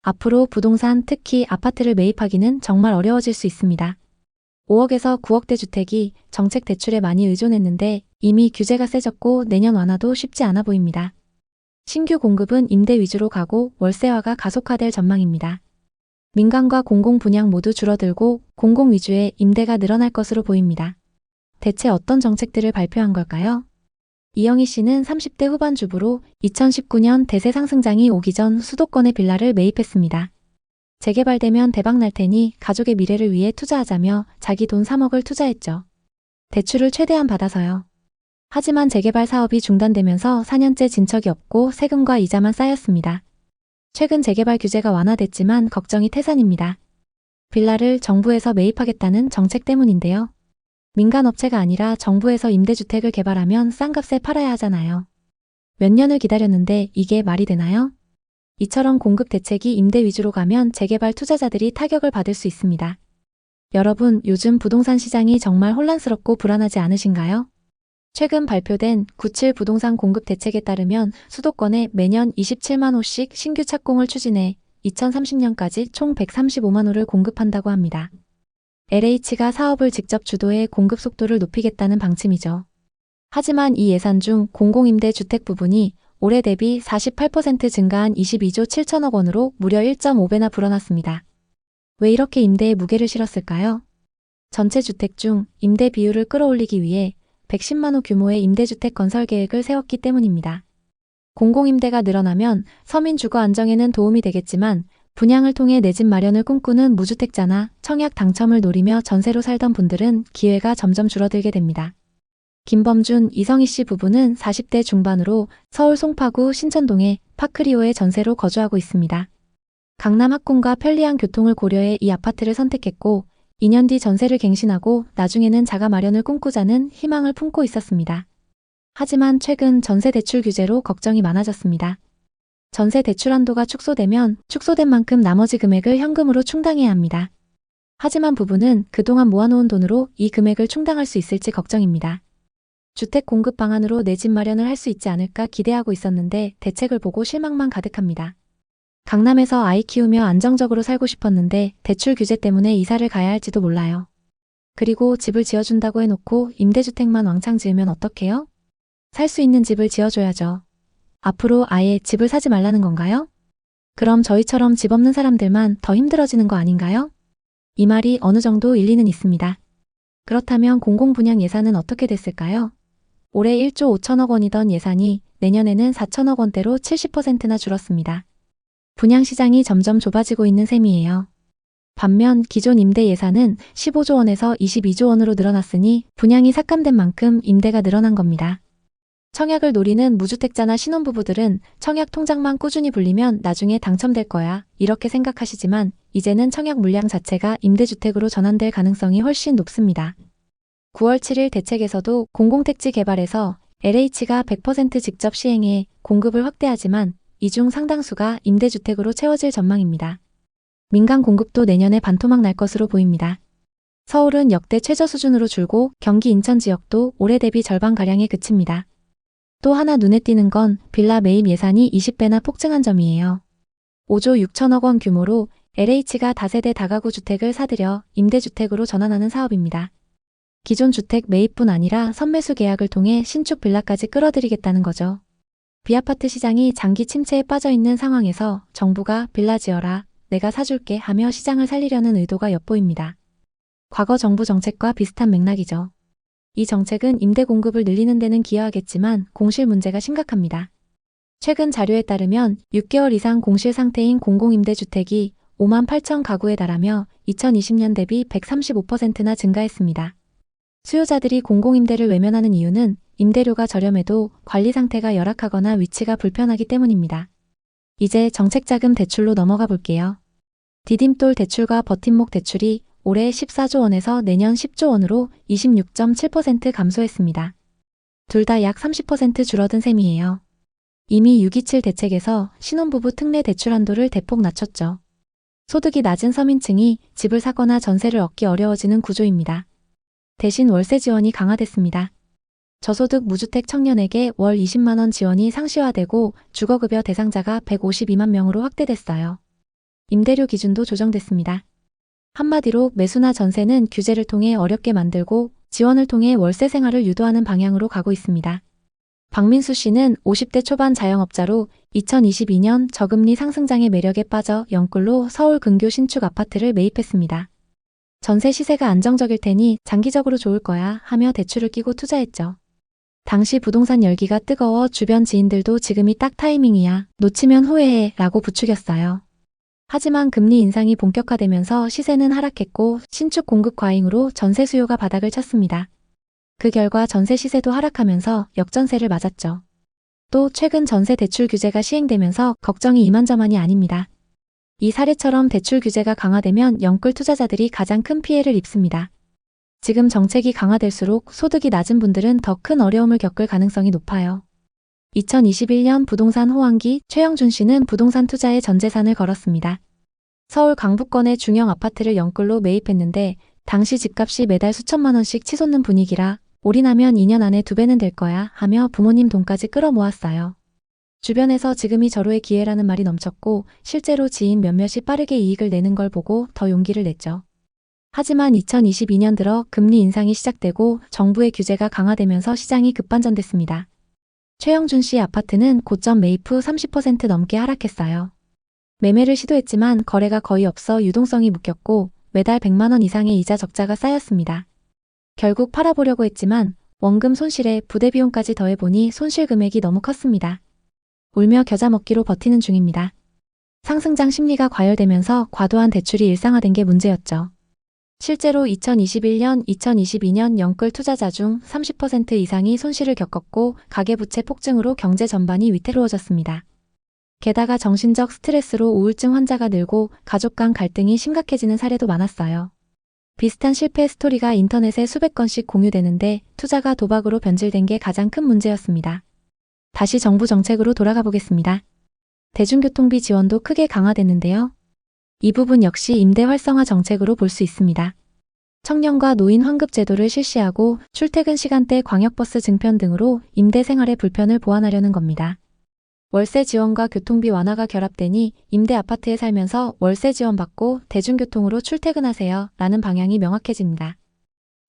앞으로 부동산, 특히 아파트를 매입하기는 정말 어려워질 수 있습니다. 5억에서 9억대 주택이 정책 대출에 많이 의존했는데 이미 규제가 세졌고 내년 완화도 쉽지 않아 보입니다. 신규 공급은 임대 위주로 가고 월세화가 가속화될 전망입니다. 민간과 공공 분양 모두 줄어들고 공공 위주의 임대가 늘어날 것으로 보입니다. 대체 어떤 정책들을 발표한 걸까요? 이영희 씨는 30대 후반 주부로 2019년 대세 상승장이 오기 전 수도권의 빌라를 매입했습니다. 재개발되면 대박 날 테니 가족의 미래를 위해 투자하자며 자기 돈 3억을 투자했죠. 대출을 최대한 받아서요. 하지만 재개발 사업이 중단되면서 4년째 진척이 없고 세금과 이자만 쌓였습니다. 최근 재개발 규제가 완화됐지만 걱정이 태산입니다. 빌라를 정부에서 매입하겠다는 정책 때문인데요. 민간 업체가 아니라 정부에서 임대주택을 개발하면 싼 값에 팔아야 하잖아요. 몇 년을 기다렸는데 이게 말이 되나요? 이처럼 공급 대책이 임대 위주로 가면 재개발 투자자들이 타격을 받을 수 있습니다. 여러분, 요즘 부동산 시장이 정말 혼란스럽고 불안하지 않으신가요? 최근 발표된 97 부동산 공급 대책에 따르면 수도권에 매년 27만 호씩 신규 착공을 추진해 2030년까지 총 135만 호를 공급한다고 합니다. LH가 사업을 직접 주도해 공급 속도를 높이겠다는 방침이죠. 하지만 이 예산 중 공공임대 주택 부분이 올해 대비 48% 증가한 22조 7천억 원으로 무려 1.5배나 불어났습니다. 왜 이렇게 임대에 무게를 실었을까요? 전체 주택 중 임대 비율을 끌어올리기 위해 110만 호 규모의 임대주택 건설 계획을 세웠기 때문입니다. 공공임대가 늘어나면 서민 주거 안정에는 도움이 되겠지만 분양을 통해 내 집 마련을 꿈꾸는 무주택자나 청약 당첨을 노리며 전세로 살던 분들은 기회가 점점 줄어들게 됩니다. 김범준, 이성희 씨 부부는 40대 중반으로 서울 송파구 신천동의 파크리오에 전세로 거주하고 있습니다. 강남 학군과 편리한 교통을 고려해 이 아파트를 선택했고 2년 뒤 전세를 갱신하고 나중에는 자가 마련을 꿈꾸자는 희망을 품고 있었습니다. 하지만 최근 전세 대출 규제로 걱정이 많아졌습니다. 전세 대출 한도가 축소되면 축소된 만큼 나머지 금액을 현금으로 충당해야 합니다. 하지만 부부는 그동안 모아놓은 돈으로 이 금액을 충당할 수 있을지 걱정입니다. 주택 공급 방안으로 내 집 마련을 할 수 있지 않을까 기대하고 있었는데 대책을 보고 실망만 가득합니다. 강남에서 아이 키우며 안정적으로 살고 싶었는데 대출 규제 때문에 이사를 가야 할지도 몰라요. 그리고 집을 지어준다고 해놓고 임대주택만 왕창 지으면 어떡해요? 살 수 있는 집을 지어줘야죠. 앞으로 아예 집을 사지 말라는 건가요? 그럼 저희처럼 집 없는 사람들만 더 힘들어지는 거 아닌가요? 이 말이 어느 정도 일리는 있습니다. 그렇다면 공공분양 예산은 어떻게 됐을까요? 올해 1조 5천억 원이던 예산이 내년에는 4천억 원대로 70%나 줄었습니다. 분양시장이 점점 좁아지고 있는 셈이에요. 반면 기존 임대 예산은 15조 원에서 22조 원으로 늘어났으니 분양이 삭감된 만큼 임대가 늘어난 겁니다. 청약을 노리는 무주택자나 신혼부부들은 청약 통장만 꾸준히 불리면 나중에 당첨될 거야 이렇게 생각하시지만 이제는 청약 물량 자체가 임대주택으로 전환될 가능성이 훨씬 높습니다. 9월 7일 대책에서도 공공택지 개발에서 LH가 100% 직접 시행해 공급을 확대하지만 이 중 상당수가 임대주택으로 채워질 전망입니다. 민간 공급도 내년에 반토막 날 것으로 보입니다. 서울은 역대 최저 수준으로 줄고 경기 인천 지역도 올해 대비 절반가량에 그칩니다. 또 하나 눈에 띄는 건 빌라 매입 예산이 20배나 폭증한 점이에요. 5조 6천억 원 규모로 LH가 다세대 다가구 주택을 사들여 임대주택으로 전환하는 사업입니다. 기존 주택 매입뿐 아니라 선매수 계약을 통해 신축 빌라까지 끌어들이겠다는 거죠. 비아파트 시장이 장기 침체에 빠져있는 상황에서 정부가 빌라 지어라, 내가 사줄게 하며 시장을 살리려는 의도가 엿보입니다. 과거 정부 정책과 비슷한 맥락이죠. 이 정책은 임대 공급을 늘리는 데는 기여하겠지만 공실 문제가 심각합니다. 최근 자료에 따르면 6개월 이상 공실 상태인 공공임대주택이 5만 8천 가구에 달하며 2020년 대비 135%나 증가했습니다. 수요자들이 공공임대를 외면하는 이유는 임대료가 저렴해도 관리 상태가 열악하거나 위치가 불편하기 때문입니다. 이제 정책자금 대출로 넘어가 볼게요. 디딤돌 대출과 버팀목 대출이 올해 14조 원에서 내년 10조 원으로 26.7% 감소했습니다. 둘 다 약 30% 줄어든 셈이에요. 이미 627 대책에서 신혼부부 특례 대출 한도를 대폭 낮췄죠. 소득이 낮은 서민층이 집을 사거나 전세를 얻기 어려워지는 구조입니다. 대신 월세 지원이 강화됐습니다. 저소득 무주택 청년에게 월 20만 원 지원이 상시화되고 주거급여 대상자가 152만 명으로 확대됐어요. 임대료 기준도 조정됐습니다. 한마디로 매수나 전세는 규제를 통해 어렵게 만들고 지원을 통해 월세 생활을 유도하는 방향으로 가고 있습니다. 박민수 씨는 50대 초반 자영업자로 2022년 저금리 상승장의 매력에 빠져 영끌로 서울 근교 신축 아파트를 매입했습니다. 전세 시세가 안정적일 테니 장기적으로 좋을 거야 하며 대출을 끼고 투자했죠. 당시 부동산 열기가 뜨거워 주변 지인들도 지금이 딱 타이밍이야, 놓치면 후회해 라고 부추겼어요. 하지만 금리 인상이 본격화되면서 시세는 하락했고 신축 공급 과잉으로 전세 수요가 바닥을 쳤습니다. 그 결과 전세 시세도 하락하면서 역전세를 맞았죠. 또 최근 전세 대출 규제가 시행되면서 걱정이 이만저만이 아닙니다. 이 사례처럼 대출 규제가 강화되면 영끌 투자자들이 가장 큰 피해를 입습니다. 지금 정책이 강화될수록 소득이 낮은 분들은 더 큰 어려움을 겪을 가능성이 높아요. 2021년 부동산 호황기 최영준 씨는 부동산 투자에 전 재산을 걸었습니다. 서울 강북권의 중형 아파트를 영끌로 매입했는데 당시 집값이 매달 수천만 원씩 치솟는 분위기라 올인하면 2년 안에 2배는 될 거야 하며 부모님 돈까지 끌어모았어요. 주변에서 지금이 절호의 기회라는 말이 넘쳤고 실제로 지인 몇몇이 빠르게 이익을 내는 걸 보고 더 용기를 냈죠. 하지만 2022년 들어 금리 인상이 시작되고 정부의 규제가 강화되면서 시장이 급반전됐습니다. 최영준 씨 아파트는 고점 매입 후 30% 넘게 하락했어요. 매매를 시도했지만 거래가 거의 없어 유동성이 묶였고 매달 100만 원 이상의 이자 적자가 쌓였습니다. 결국 팔아보려고 했지만 원금 손실에 부대 비용까지 더해보니 손실 금액이 너무 컸습니다. 울며 겨자 먹기로 버티는 중입니다. 상승장 심리가 과열되면서 과도한 대출이 일상화된 게 문제였죠. 실제로 2021년, 2022년 영끌 투자자 중 30% 이상이 손실을 겪었고 가계부채 폭증으로 경제 전반이 위태로워졌습니다. 게다가 정신적 스트레스로 우울증 환자가 늘고 가족 간 갈등이 심각해지는 사례도 많았어요. 비슷한 실패 스토리가 인터넷에 수백 건씩 공유되는데 투자가 도박으로 변질된 게 가장 큰 문제였습니다. 다시 정부 정책으로 돌아가 보겠습니다. 대중교통비 지원도 크게 강화됐는데요. 이 부분 역시 임대 활성화 정책으로 볼 수 있습니다. 청년과 노인 환급 제도를 실시하고 출퇴근 시간대 광역버스 증편 등으로 임대 생활의 불편을 보완하려는 겁니다. 월세 지원과 교통비 완화가 결합되니 임대 아파트에 살면서 월세 지원받고 대중교통으로 출퇴근하세요 라는 방향이 명확해집니다.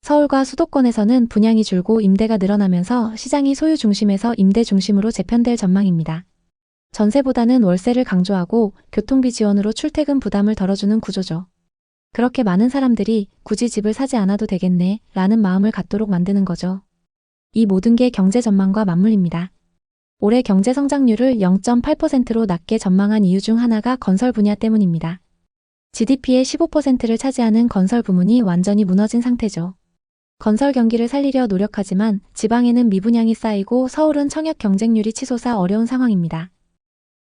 서울과 수도권에서는 분양이 줄고 임대가 늘어나면서 시장이 소유 중심에서 임대 중심으로 재편될 전망입니다. 전세보다는 월세를 강조하고 교통비 지원으로 출퇴근 부담을 덜어주는 구조죠. 그렇게 많은 사람들이 굳이 집을 사지 않아도 되겠네 라는 마음을 갖도록 만드는 거죠. 이 모든 게 경제 전망과 맞물립니다. 올해 경제 성장률을 0.8%로 낮게 전망한 이유 중 하나가 건설 분야 때문입니다. GDP의 15%를 차지하는 건설 부문이 완전히 무너진 상태죠. 건설 경기를 살리려 노력하지만 지방에는 미분양이 쌓이고 서울은 청약 경쟁률이 치솟아 어려운 상황입니다.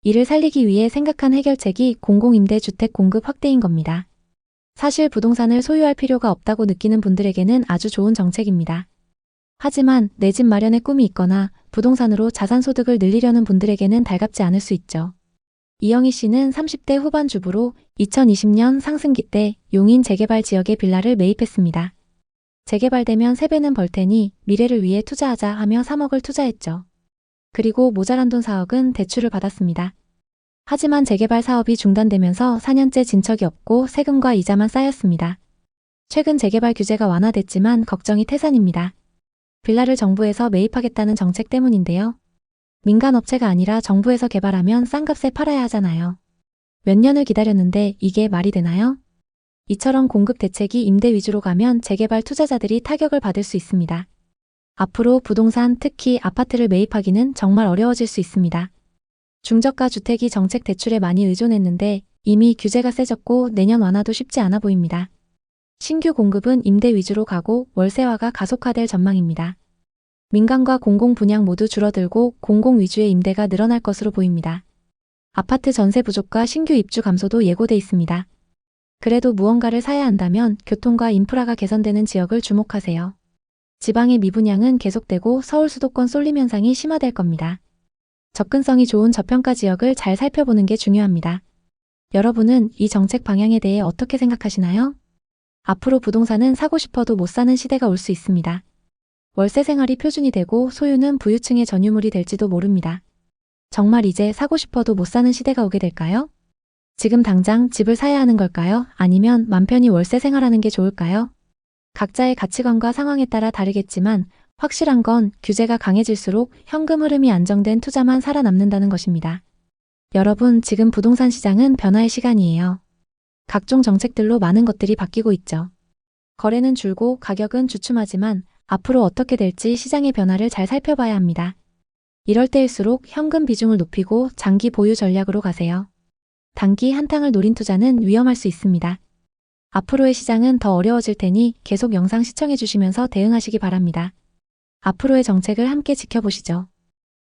이를 살리기 위해 생각한 해결책이 공공임대주택 공급 확대인 겁니다. 사실 부동산을 소유할 필요가 없다고 느끼는 분들에게는 아주 좋은 정책입니다. 하지만 내 집 마련의 꿈이 있거나 부동산으로 자산소득을 늘리려는 분들에게는 달갑지 않을 수 있죠. 이영희 씨는 30대 후반 주부로 2020년 상승기 때 용인 재개발 지역의 빌라를 매입했습니다. 재개발되면 3배는 벌 테니 미래를 위해 투자하자 하며 3억을 투자했죠. 그리고 모자란 돈 4억은 대출을 받았습니다. 하지만 재개발 사업이 중단되면서 4년째 진척이 없고 세금과 이자만 쌓였습니다. 최근 재개발 규제가 완화됐지만 걱정이 태산입니다. 빌라를 정부에서 매입하겠다는 정책 때문인데요. 민간 업체가 아니라 정부에서 개발하면 싼 값에 팔아야 하잖아요. 몇 년을 기다렸는데 이게 말이 되나요? 이처럼 공급 대책이 임대 위주로 가면 재개발 투자자들이 타격을 받을 수 있습니다. 앞으로 부동산, 특히 아파트를 매입하기는 정말 어려워질 수 있습니다. 중저가 주택이 정책 대출에 많이 의존했는데 이미 규제가 세졌고 내년 완화도 쉽지 않아 보입니다. 신규 공급은 임대 위주로 가고 월세화가 가속화될 전망입니다. 민간과 공공 분양 모두 줄어들고 공공 위주의 임대가 늘어날 것으로 보입니다. 아파트 전세 부족과 신규 입주 감소도 예고돼 있습니다. 그래도 무언가를 사야 한다면 교통과 인프라가 개선되는 지역을 주목하세요. 지방의 미분양은 계속되고 서울 수도권 쏠림 현상이 심화될 겁니다. 접근성이 좋은 저평가 지역을 잘 살펴보는 게 중요합니다. 여러분은 이 정책 방향에 대해 어떻게 생각하시나요? 앞으로 부동산은 사고 싶어도 못 사는 시대가 올 수 있습니다. 월세 생활이 표준이 되고 소유는 부유층의 전유물이 될지도 모릅니다. 정말 이제 사고 싶어도 못 사는 시대가 오게 될까요? 지금 당장 집을 사야 하는 걸까요? 아니면 맘 편히 월세 생활하는 게 좋을까요? 각자의 가치관과 상황에 따라 다르겠지만 확실한 건 규제가 강해질수록 현금 흐름이 안정된 투자만 살아남는다는 것입니다. 여러분, 지금 부동산 시장은 변화의 시간이에요. 각종 정책들로 많은 것들이 바뀌고 있죠. 거래는 줄고 가격은 주춤하지만 앞으로 어떻게 될지 시장의 변화를 잘 살펴봐야 합니다. 이럴 때일수록 현금 비중을 높이고 장기 보유 전략으로 가세요. 단기 한탕을 노린 투자는 위험할 수 있습니다. 앞으로의 시장은 더 어려워질 테니 계속 영상 시청해 주시면서 대응하시기 바랍니다. 앞으로의 정책을 함께 지켜보시죠.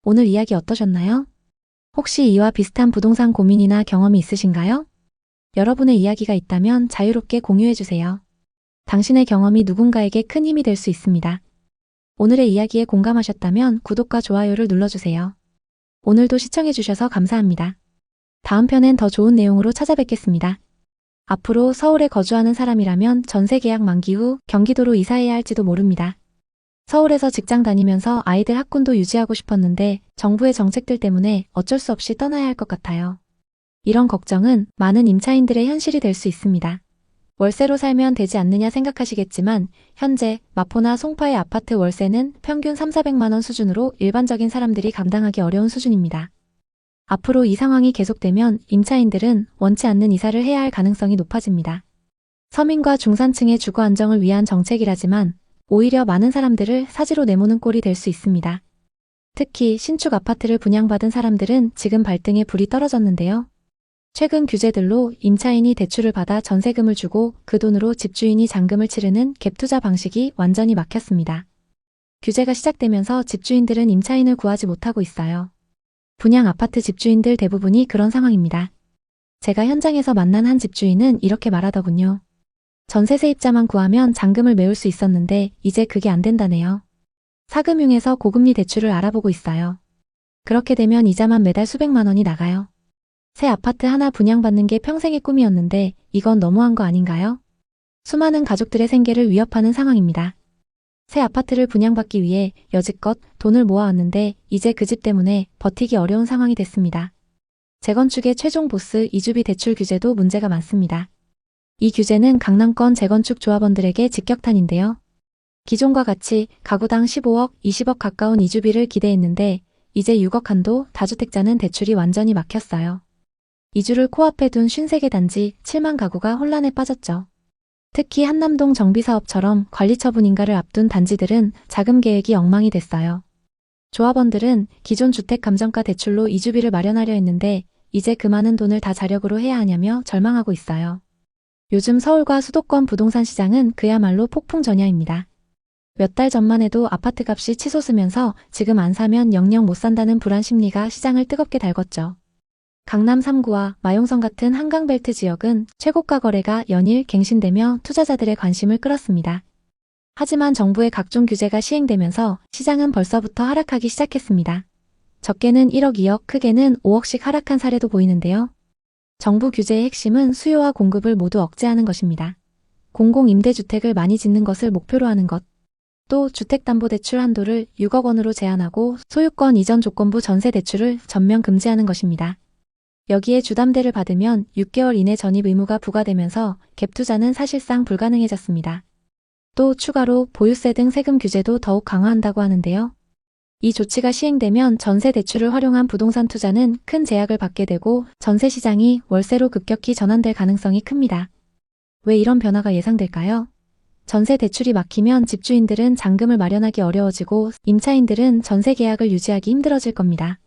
오늘 이야기 어떠셨나요? 혹시 이와 비슷한 부동산 고민이나 경험이 있으신가요? 여러분의 이야기가 있다면 자유롭게 공유해 주세요. 당신의 경험이 누군가에게 큰 힘이 될 수 있습니다. 오늘의 이야기에 공감하셨다면 구독과 좋아요를 눌러주세요. 오늘도 시청해 주셔서 감사합니다. 다음 편엔 더 좋은 내용으로 찾아뵙겠습니다. 앞으로 서울에 거주하는 사람이라면 전세 계약 만기 후 경기도로 이사해야 할지도 모릅니다. 서울에서 직장 다니면서 아이들 학군도 유지하고 싶었는데 정부의 정책들 때문에 어쩔 수 없이 떠나야 할 것 같아요. 이런 걱정은 많은 임차인들의 현실이 될 수 있습니다. 월세로 살면 되지 않느냐 생각하시겠지만 현재 마포나 송파의 아파트 월세는 평균 3,400만 원 수준으로 일반적인 사람들이 감당하기 어려운 수준입니다. 앞으로 이 상황이 계속되면 임차인들은 원치 않는 이사를 해야 할 가능성이 높아집니다. 서민과 중산층의 주거 안정을 위한 정책이라지만 오히려 많은 사람들을 사지로 내모는 꼴이 될 수 있습니다. 특히 신축 아파트를 분양받은 사람들은 지금 발등에 불이 떨어졌는데요. 최근 규제들로 임차인이 대출을 받아 전세금을 주고 그 돈으로 집주인이 잔금을 치르는 갭투자 방식이 완전히 막혔습니다. 규제가 시작되면서 집주인들은 임차인을 구하지 못하고 있어요. 분양 아파트 집주인들 대부분이 그런 상황입니다. 제가 현장에서 만난 한 집주인은 이렇게 말하더군요. 전세 세입자만 구하면 잔금을 메울 수 있었는데 이제 그게 안 된다네요. 사금융에서 고금리 대출을 알아보고 있어요. 그렇게 되면 이자만 매달 수백만 원이 나가요. 새 아파트 하나 분양받는 게 평생의 꿈이었는데 이건 너무한 거 아닌가요? 수많은 가족들의 생계를 위협하는 상황입니다. 새 아파트를 분양받기 위해 여지껏 돈을 모아왔는데 이제 그 집 때문에 버티기 어려운 상황이 됐습니다. 재건축의 최종 보스 이주비 대출 규제도 문제가 많습니다. 이 규제는 강남권 재건축 조합원들에게 직격탄인데요. 기존과 같이 가구당 15억, 20억 가까운 이주비를 기대했는데 이제 6억 한도 다주택자는 대출이 완전히 막혔어요. 이주를 코앞에 둔 53개 단지 7만 가구가 혼란에 빠졌죠. 특히 한남동 정비사업처럼 관리처분 인가를 앞둔 단지들은 자금 계획이 엉망이 됐어요. 조합원들은 기존 주택 감정가 대출로 이주비를 마련하려 했는데 이제 그 많은 돈을 다 자력으로 해야 하냐며 절망하고 있어요. 요즘 서울과 수도권 부동산 시장은 그야말로 폭풍전야입니다. 몇 달 전만 해도 아파트 값이 치솟으면서 지금 안 사면 영영 못 산다는 불안 심리가 시장을 뜨겁게 달궜죠. 강남 3구와 마용성 같은 한강벨트 지역은 최고가 거래가 연일 갱신되며 투자자들의 관심을 끌었습니다. 하지만 정부의 각종 규제가 시행되면서 시장은 벌써부터 하락하기 시작했습니다. 적게는 1억, 2억, 크게는 5억씩 하락한 사례도 보이는데요. 정부 규제의 핵심은 수요와 공급을 모두 억제하는 것입니다. 공공임대주택을 많이 짓는 것을 목표로 하는 것, 또 주택담보대출 한도를 6억 원으로 제한하고 소유권 이전 조건부 전세 대출을 전면 금지하는 것입니다. 여기에 주담대를 받으면 6개월 이내 전입 의무가 부과되면서 갭투자는 사실상 불가능해졌습니다. 또 추가로 보유세 등 세금 규제도 더욱 강화한다고 하는데요. 이 조치가 시행되면 전세 대출을 활용한 부동산 투자는 큰 제약을 받게 되고 전세 시장이 월세로 급격히 전환될 가능성이 큽니다. 왜 이런 변화가 예상될까요? 전세 대출이 막히면 집주인들은 잔금을 마련하기 어려워지고 임차인들은 전세 계약을 유지하기 힘들어질 겁니다.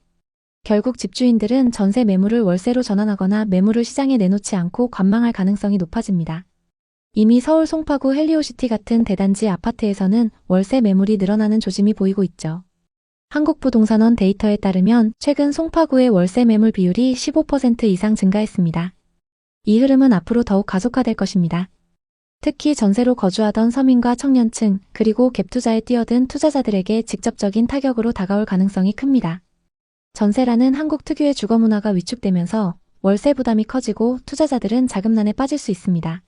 결국 집주인들은 전세 매물을 월세로 전환하거나 매물을 시장에 내놓지 않고 관망할 가능성이 높아집니다. 이미 서울 송파구 헬리오시티 같은 대단지 아파트에서는 월세 매물이 늘어나는 조짐이 보이고 있죠. 한국부동산원 데이터에 따르면 최근 송파구의 월세 매물 비율이 15% 이상 증가했습니다. 이 흐름은 앞으로 더욱 가속화될 것입니다. 특히 전세로 거주하던 서민과 청년층 그리고 갭투자에 뛰어든 투자자들에게 직접적인 타격으로 다가올 가능성이 큽니다. 전세라는 한국 특유의 주거 문화가 위축되면서 월세 부담이 커지고 투자자들은 자금난에 빠질 수 있습니다.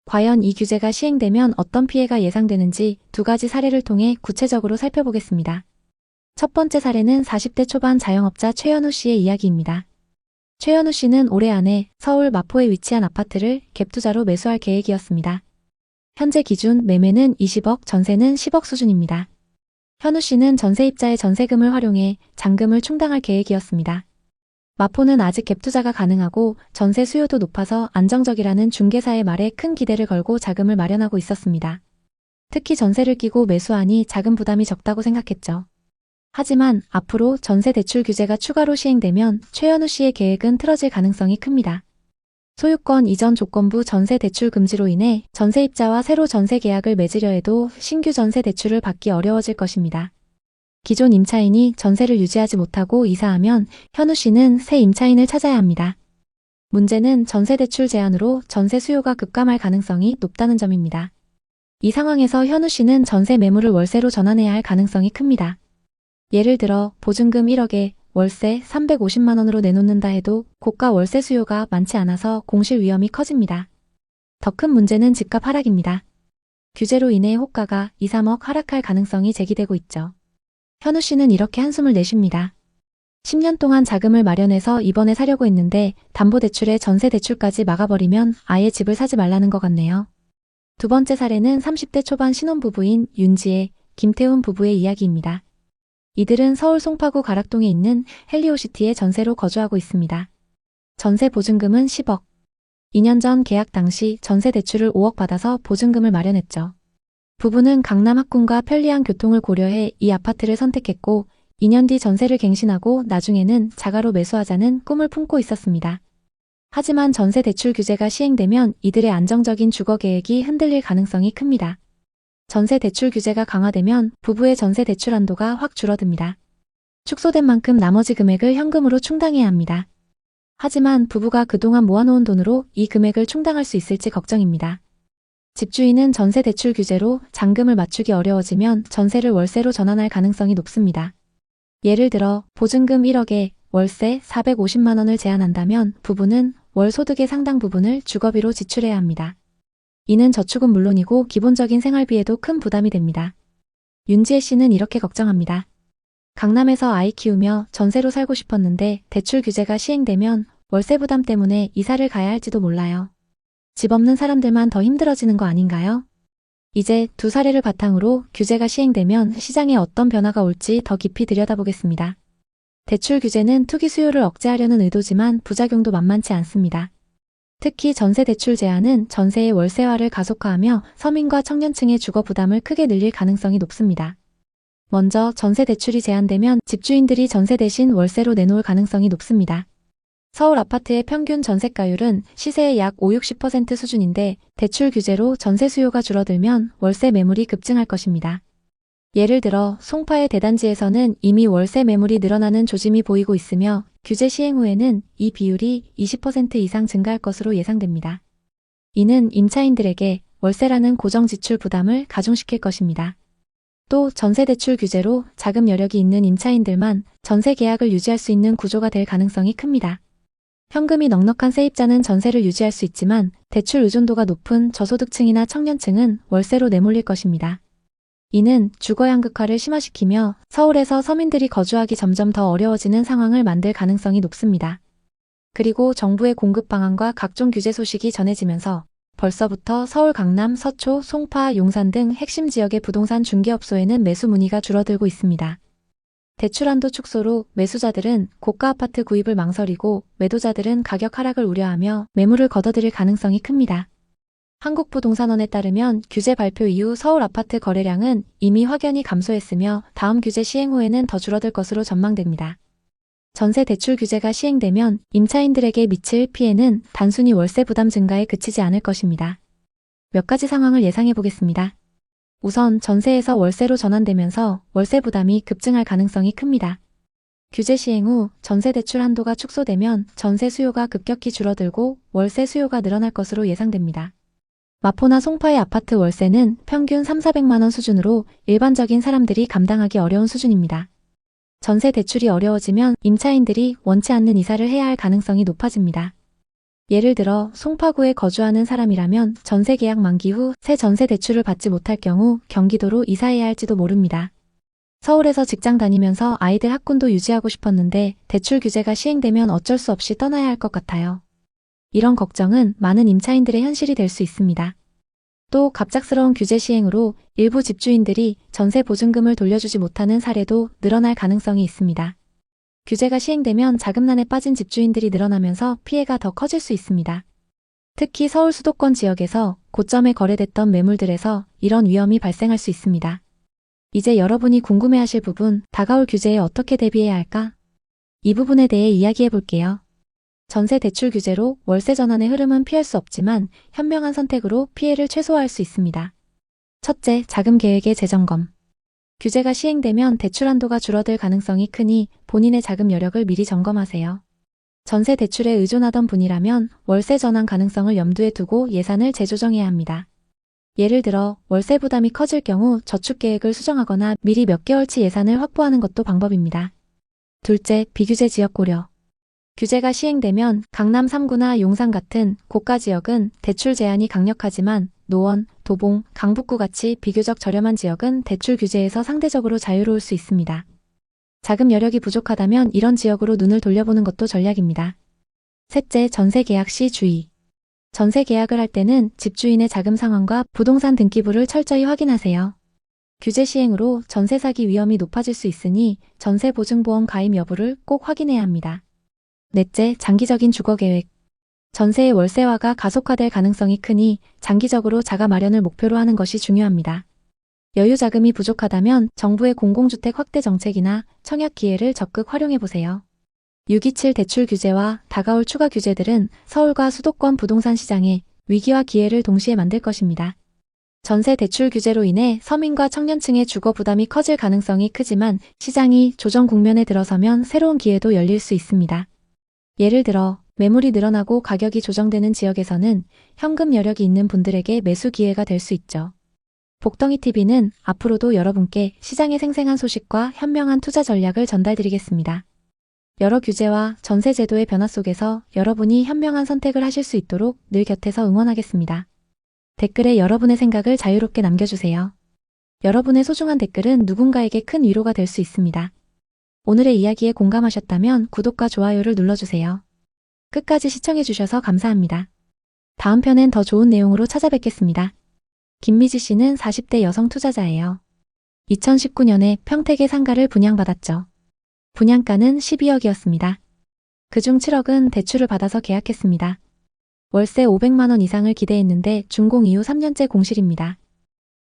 과연 이 규제가 시행되면 어떤 피해가 예상되는지 두 가지 사례를 통해 구체적으로 살펴보겠습니다. 첫 번째 사례는 40대 초반 자영업자 최현우 씨의 이야기입니다. 최현우 씨는 올해 안에 서울 마포에 위치한 아파트를 갭투자로 매수할 계획이었습니다. 현재 기준 매매는 20억, 전세는 10억 수준입니다. 현우 씨는 전세입자의 전세금을 활용해 잔금을 충당할 계획이었습니다. 마포는 아직 갭투자가 가능하고 전세 수요도 높아서 안정적이라는 중개사의 말에 큰 기대를 걸고 자금을 마련하고 있었습니다. 특히 전세를 끼고 매수하니 자금 부담이 적다고 생각했죠. 하지만 앞으로 전세 대출 규제가 추가로 시행되면 최현우 씨의 계획은 틀어질 가능성이 큽니다. 소유권 이전 조건부 전세 대출 금지로 인해 전세입자와 새로 전세 계약을 맺으려 해도 신규 전세 대출을 받기 어려워질 것입니다. 기존 임차인이 전세를 유지하지 못하고 이사하면 현우 씨는 새 임차인을 찾아야 합니다. 문제는 전세 대출 제한으로 전세 수요가 급감할 가능성이 높다는 점입니다. 이 상황에서 현우 씨는 전세 매물을 월세로 전환해야 할 가능성이 큽니다. 예를 들어 보증금 1억에 월세 350만 원으로 내놓는다 해도 고가 월세 수요가 많지 않아서 공실 위험이 커집니다. 더 큰 문제는 집값 하락입니다. 규제로 인해 호가가 2, 3억 하락할 가능성이 제기되고 있죠. 현우 씨는 이렇게 한숨을 내쉽니다. 10년 동안 자금을 마련해서 이번에 사려고 했는데 담보대출에 전세대출까지 막아버리면 아예 집을 사지 말라는 것 같네요. 두 번째 사례는 30대 초반 신혼부부인 윤지혜, 김태훈 부부의 이야기입니다. 이들은 서울 송파구 가락동에 있는 헬리오시티에 전세로 거주하고 있습니다. 전세 보증금은 10억. 2년 전 계약 당시 전세대출을 5억 받아서 보증금을 마련했죠. 부부는 강남 학군과 편리한 교통을 고려해 이 아파트를 선택했고 2년 뒤 전세를 갱신하고 나중에는 자가로 매수하자는 꿈을 품고 있었습니다. 하지만 전세 대출 규제가 시행되면 이들의 안정적인 주거 계획이 흔들릴 가능성이 큽니다. 전세 대출 규제가 강화되면 부부의 전세 대출 한도가 확 줄어듭니다. 축소된 만큼 나머지 금액을 현금으로 충당해야 합니다. 하지만 부부가 그동안 모아놓은 돈으로 이 금액을 충당할 수 있을지 걱정입니다. 집주인은 전세 대출 규제로 잔금을 맞추기 어려워지면 전세를 월세로 전환할 가능성이 높습니다. 예를 들어 보증금 1억에 월세 450만 원을 제한한다면 부부는 월 소득의 상당 부분을 주거비로 지출해야 합니다. 이는 저축은 물론이고 기본적인 생활비에도 큰 부담이 됩니다. 윤지혜 씨는 이렇게 걱정합니다. 강남에서 아이 키우며 전세로 살고 싶었는데 대출 규제가 시행되면 월세 부담 때문에 이사를 가야 할지도 몰라요. 집 없는 사람들만 더 힘들어지는 거 아닌가요? 이제 두 사례를 바탕으로 규제가 시행되면 시장에 어떤 변화가 올지 더 깊이 들여다보겠습니다. 대출 규제는 투기 수요를 억제하려는 의도지만 부작용도 만만치 않습니다. 특히 전세 대출 제한은 전세의 월세화를 가속화하며 서민과 청년층의 주거 부담을 크게 늘릴 가능성이 높습니다. 먼저 전세 대출이 제한되면 집주인들이 전세 대신 월세로 내놓을 가능성이 높습니다. 서울 아파트의 평균 전세가율은 시세의 약 50~60% 수준인데 대출 규제로 전세 수요가 줄어들면 월세 매물이 급증할 것입니다. 예를 들어 송파의 대단지에서는 이미 월세 매물이 늘어나는 조짐이 보이고 있으며 규제 시행 후에는 이 비율이 20% 이상 증가할 것으로 예상됩니다. 이는 임차인들에게 월세라는 고정 지출 부담을 가중시킬 것입니다. 또 전세 대출 규제로 자금 여력이 있는 임차인들만 전세 계약을 유지할 수 있는 구조가 될 가능성이 큽니다. 현금이 넉넉한 세입자는 전세를 유지할 수 있지만 대출 의존도가 높은 저소득층이나 청년층은 월세로 내몰릴 것입니다. 이는 주거 양극화를 심화시키며 서울에서 서민들이 거주하기 점점 더 어려워지는 상황을 만들 가능성이 높습니다. 그리고 정부의 공급 방안과 각종 규제 소식이 전해지면서 벌써부터 서울 강남, 서초, 송파, 용산 등 핵심 지역의 부동산 중개업소에는 매수 문의가 줄어들고 있습니다. 대출 한도 축소로 매수자들은 고가 아파트 구입을 망설이고 매도자들은 가격 하락을 우려하며 매물을 걷어들일 가능성이 큽니다. 한국부동산원에 따르면 규제 발표 이후 서울 아파트 거래량은 이미 확연히 감소했으며 다음 규제 시행 후에는 더 줄어들 것으로 전망됩니다. 전세 대출 규제가 시행되면 임차인들에게 미칠 피해는 단순히 월세 부담 증가에 그치지 않을 것입니다. 몇 가지 상황을 예상해 보겠습니다. 우선 전세에서 월세로 전환되면서 월세 부담이 급증할 가능성이 큽니다. 규제 시행 후 전세 대출 한도가 축소되면 전세 수요가 급격히 줄어들고 월세 수요가 늘어날 것으로 예상됩니다. 마포나 송파의 아파트 월세는 평균 300~400만 원 수준으로 일반적인 사람들이 감당하기 어려운 수준입니다. 전세 대출이 어려워지면 임차인들이 원치 않는 이사를 해야 할 가능성이 높아집니다. 예를 들어 송파구에 거주하는 사람이라면 전세 계약 만기 후 새 전세 대출을 받지 못할 경우 경기도로 이사해야 할지도 모릅니다. 서울에서 직장 다니면서 아이들 학군도 유지하고 싶었는데 대출 규제가 시행되면 어쩔 수 없이 떠나야 할 것 같아요. 이런 걱정은 많은 임차인들의 현실이 될 수 있습니다. 또 갑작스러운 규제 시행으로 일부 집주인들이 전세 보증금을 돌려주지 못하는 사례도 늘어날 가능성이 있습니다. 규제가 시행되면 자금난에 빠진 집주인들이 늘어나면서 피해가 더 커질 수 있습니다. 특히 서울 수도권 지역에서 고점에 거래됐던 매물들에서 이런 위험이 발생할 수 있습니다. 이제 여러분이 궁금해하실 부분, 다가올 규제에 어떻게 대비해야 할까? 이 부분에 대해 이야기해 볼게요. 전세 대출 규제로 월세 전환의 흐름은 피할 수 없지만 현명한 선택으로 피해를 최소화할 수 있습니다. 첫째, 자금 계획의 재점검. 규제가 시행되면 대출 한도가 줄어들 가능성이 크니 본인의 자금 여력을 미리 점검하세요. 전세 대출에 의존하던 분이라면 월세 전환 가능성을 염두에 두고 예산을 재조정해야 합니다. 예를 들어 월세 부담이 커질 경우 저축 계획을 수정하거나 미리 몇 개월치 예산을 확보하는 것도 방법입니다. 둘째, 비규제 지역 고려. 규제가 시행되면 강남 3구나 용산 같은 고가 지역은 대출 제한이 강력하지만 노원, 도봉, 강북구 같이 비교적 저렴한 지역은 대출 규제에서 상대적으로 자유로울 수 있습니다. 자금 여력이 부족하다면 이런 지역으로 눈을 돌려보는 것도 전략입니다. 셋째, 전세 계약 시 주의. 전세 계약을 할 때는 집주인의 자금 상황과 부동산 등기부를 철저히 확인하세요. 규제 시행으로 전세 사기 위험이 높아질 수 있으니 전세 보증보험 가입 여부를 꼭 확인해야 합니다. 넷째, 장기적인 주거 계획. 전세의 월세화가 가속화될 가능성이 크니 장기적으로 자가 마련을 목표로 하는 것이 중요합니다. 여유 자금이 부족하다면 정부의 공공주택 확대 정책이나 청약 기회를 적극 활용해 보세요. 627 대출 규제와 다가올 추가 규제들은 서울과 수도권 부동산 시장에 위기와 기회를 동시에 만들 것입니다. 전세 대출 규제로 인해 서민과 청년층의 주거 부담이 커질 가능성이 크지만 시장이 조정 국면에 들어서면 새로운 기회도 열릴 수 있습니다. 예를 들어 매물이 늘어나고 가격이 조정되는 지역에서는 현금 여력이 있는 분들에게 매수 기회가 될 수 있죠. 복덩이TV는 앞으로도 여러분께 시장의 생생한 소식과 현명한 투자 전략을 전달드리겠습니다. 여러 규제와 전세 제도의 변화 속에서 여러분이 현명한 선택을 하실 수 있도록 늘 곁에서 응원하겠습니다. 댓글에 여러분의 생각을 자유롭게 남겨주세요. 여러분의 소중한 댓글은 누군가에게 큰 위로가 될 수 있습니다. 오늘의 이야기에 공감하셨다면 구독과 좋아요를 눌러주세요. 끝까지 시청해주셔서 감사합니다. 다음 편엔 더 좋은 내용으로 찾아뵙겠습니다. 김미지 씨는 40대 여성 투자자예요. 2019년에 평택의 상가를 분양받았죠. 분양가는 12억이었습니다. 그중 7억은 대출을 받아서 계약했습니다. 월세 500만 원 이상을 기대했는데 준공 이후 3년째 공실입니다.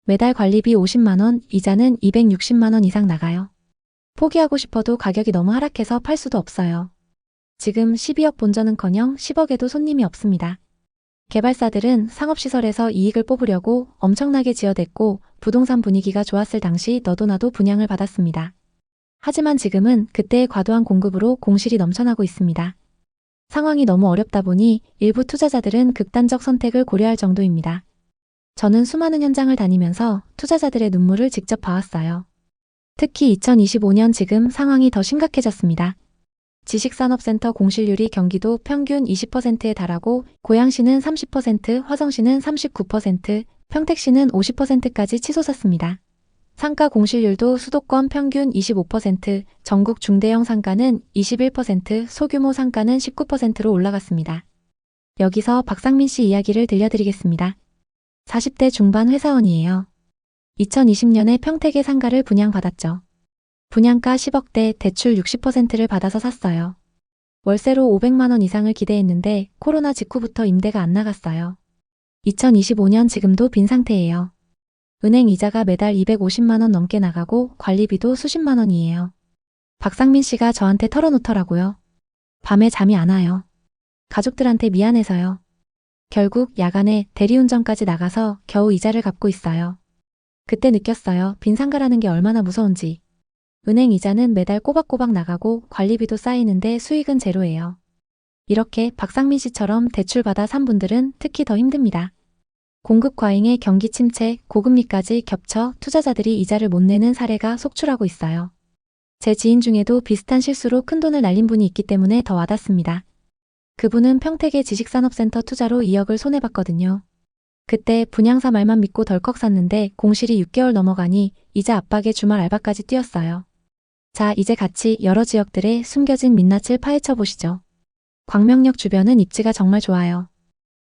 매달 관리비 50만 원, 이자는 260만 원 이상 나가요. 포기하고 싶어도 가격이 너무 하락해서 팔 수도 없어요. 지금 12억 본전은커녕 10억에도 손님이 없습니다. 개발사들은 상업시설에서 이익을 뽑으려고 엄청나게 지어댔고 부동산 분위기가 좋았을 당시 너도 나도 분양을 받았습니다. 하지만 지금은 그때의 과도한 공급으로 공실이 넘쳐나고 있습니다. 상황이 너무 어렵다 보니 일부 투자자들은 극단적 선택을 고려할 정도입니다. 저는 수많은 현장을 다니면서 투자자들의 눈물을 직접 봐왔어요. 특히 2025년 지금 상황이 더 심각해졌습니다. 지식산업센터 공실률이 경기도 평균 20%에 달하고 고양시는 30%, 화성시는 39%, 평택시는 50%까지 치솟았습니다. 상가 공실률도 수도권 평균 25%, 전국 중대형 상가는 21%, 소규모 상가는 19%로 올라갔습니다. 여기서 박상민 씨 이야기를 들려드리겠습니다. 40대 중반 회사원이에요. 2020년에 평택의 상가를 분양받았죠. 분양가 10억대 대출 60%를 받아서 샀어요. 월세로 500만 원 이상을 기대했는데 코로나 직후부터 임대가 안 나갔어요. 2025년 지금도 빈 상태예요. 은행 이자가 매달 250만 원 넘게 나가고 관리비도 수십만 원이에요. 박상민 씨가 저한테 털어놓더라고요. 밤에 잠이 안 와요. 가족들한테 미안해서요. 결국 야간에 대리운전까지 나가서 겨우 이자를 갚고 있어요. 그때 느꼈어요. 빈 상가라는 게 얼마나 무서운지. 은행 이자는 매달 꼬박꼬박 나가고 관리비도 쌓이는데 수익은 제로예요. 이렇게 박상민 씨처럼 대출받아 산 분들은 특히 더 힘듭니다. 공급 과잉에 경기 침체, 고금리까지 겹쳐 투자자들이 이자를 못 내는 사례가 속출하고 있어요. 제 지인 중에도 비슷한 실수로 큰돈을 날린 분이 있기 때문에 더 와닿습니다. 그분은 평택의 지식산업센터 투자로 2억을 손해봤거든요. 그때 분양사 말만 믿고 덜컥 샀는데 공실이 6개월 넘어가니 이자 압박에 주말 알바까지 뛰었어요. 자, 이제 같이 여러 지역들의 숨겨진 민낯을 파헤쳐 보시죠. 광명역 주변은 입지가 정말 좋아요.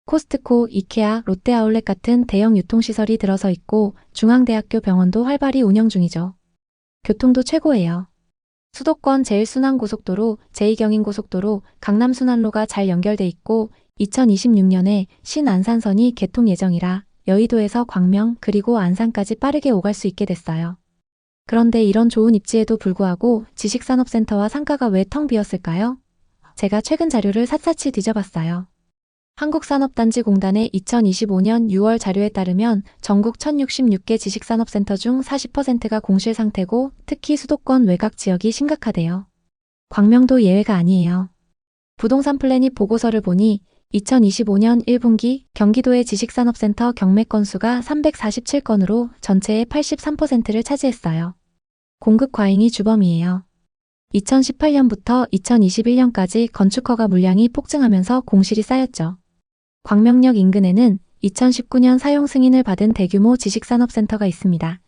코스트코, 이케아, 롯데아울렛 같은 대형 유통시설이 들어서 있고 중앙대학교 병원도 활발히 운영 중이죠. 교통도 최고예요. 수도권 제1순환고속도로, 제2경인고속도로, 강남순환로가 잘 연결돼 있고 2026년에 신안산선이 개통 예정이라 여의도에서 광명 그리고 안산까지 빠르게 오갈 수 있게 됐어요. 그런데 이런 좋은 입지에도 불구하고 지식산업센터와 상가가 왜 텅 비었을까요? 제가 최근 자료를 샅샅이 뒤져봤어요. 한국산업단지공단의 2025년 6월 자료에 따르면 전국 1066개 지식산업센터 중 40%가 공실 상태고 특히 수도권 외곽 지역이 심각하대요. 광명도 예외가 아니에요. 부동산 플래닛 보고서를 보니 2025년 1분기 경기도의 지식산업센터 경매 건수가 347건으로 전체의 83%를 차지했어요. 공급 과잉이 주범이에요. 2018년부터 2021년까지 건축허가 물량이 폭증하면서 공실이 쌓였죠. 광명역 인근에는 2019년 사용 승인을 받은 대규모 지식산업센터가 있습니다.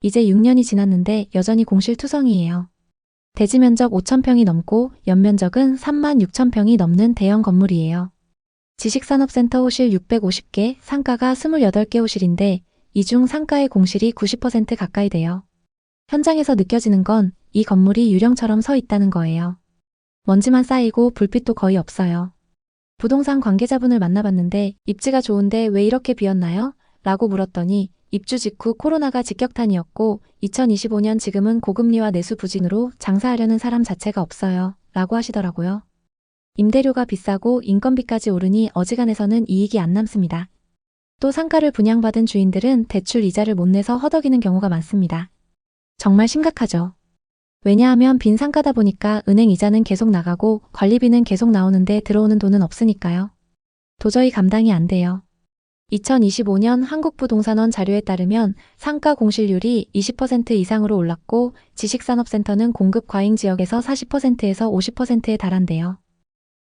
이제 6년이 지났는데 여전히 공실투성이에요. 대지 면적 5,000평이 넘고 연면적은 36,000평이 넘는 대형 건물이에요. 지식산업센터 호실 650개, 상가가 28개 호실인데 이 중 상가의 공실이 90% 가까이 돼요. 현장에서 느껴지는 건 이 건물이 유령처럼 서 있다는 거예요. 먼지만 쌓이고 불빛도 거의 없어요. 부동산 관계자분을 만나봤는데 입지가 좋은데 왜 이렇게 비었나요? 라고 물었더니 입주 직후 코로나가 직격탄이었고 2025년 지금은 고금리와 내수 부진으로 장사하려는 사람 자체가 없어요. 라고 하시더라고요. 임대료가 비싸고 인건비까지 오르니 어지간해서는 이익이 안 남습니다. 또 상가를 분양받은 주인들은 대출 이자를 못 내서 허덕이는 경우가 많습니다. 정말 심각하죠. 왜냐하면 빈 상가다 보니까 은행 이자는 계속 나가고 관리비는 계속 나오는데 들어오는 돈은 없으니까요. 도저히 감당이 안 돼요. 2025년 한국부동산원 자료에 따르면 상가 공실률이 20% 이상으로 올랐고 지식산업센터는 공급 과잉 지역에서 40%에서 50%에 달한대요.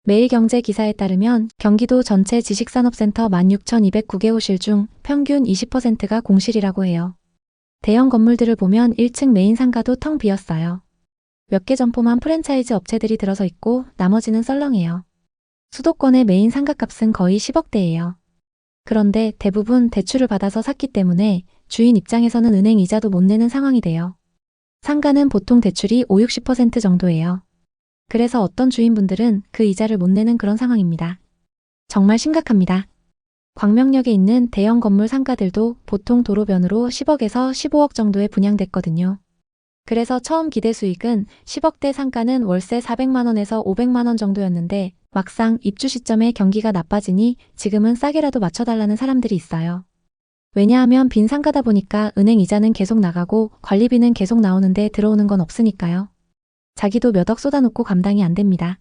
매일경제 기사에 따르면 경기도 전체 지식산업센터 16,209개 호실 중 평균 20%가 공실이라고 해요. 대형 건물들을 보면 1층 메인 상가도 텅 비었어요. 몇 개 점포만 프랜차이즈 업체들이 들어서 있고 나머지는 썰렁해요. 수도권의 메인 상가값은 거의 10억대예요. 그런데 대부분 대출을 받아서 샀기 때문에 주인 입장에서는 은행 이자도 못 내는 상황이 돼요. 상가는 보통 대출이 50~60% 정도예요. 그래서 어떤 주인분들은 그 이자를 못 내는 그런 상황입니다. 정말 심각합니다. 광명역에 있는 대형 건물 상가들도 보통 도로변으로 10억에서 15억 정도에 분양됐거든요. 그래서 처음 기대 수익은 10억대 상가는 월세 400만 원에서 500만 원 정도였는데 막상 입주 시점에 경기가 나빠지니 지금은 싸게라도 맞춰달라는 사람들이 있어요. 왜냐하면 빈 상가다 보니까 은행 이자는 계속 나가고 관리비는 계속 나오는데 들어오는 건 없으니까요. 자기도 몇 억 쏟아놓고 감당이 안 됩니다.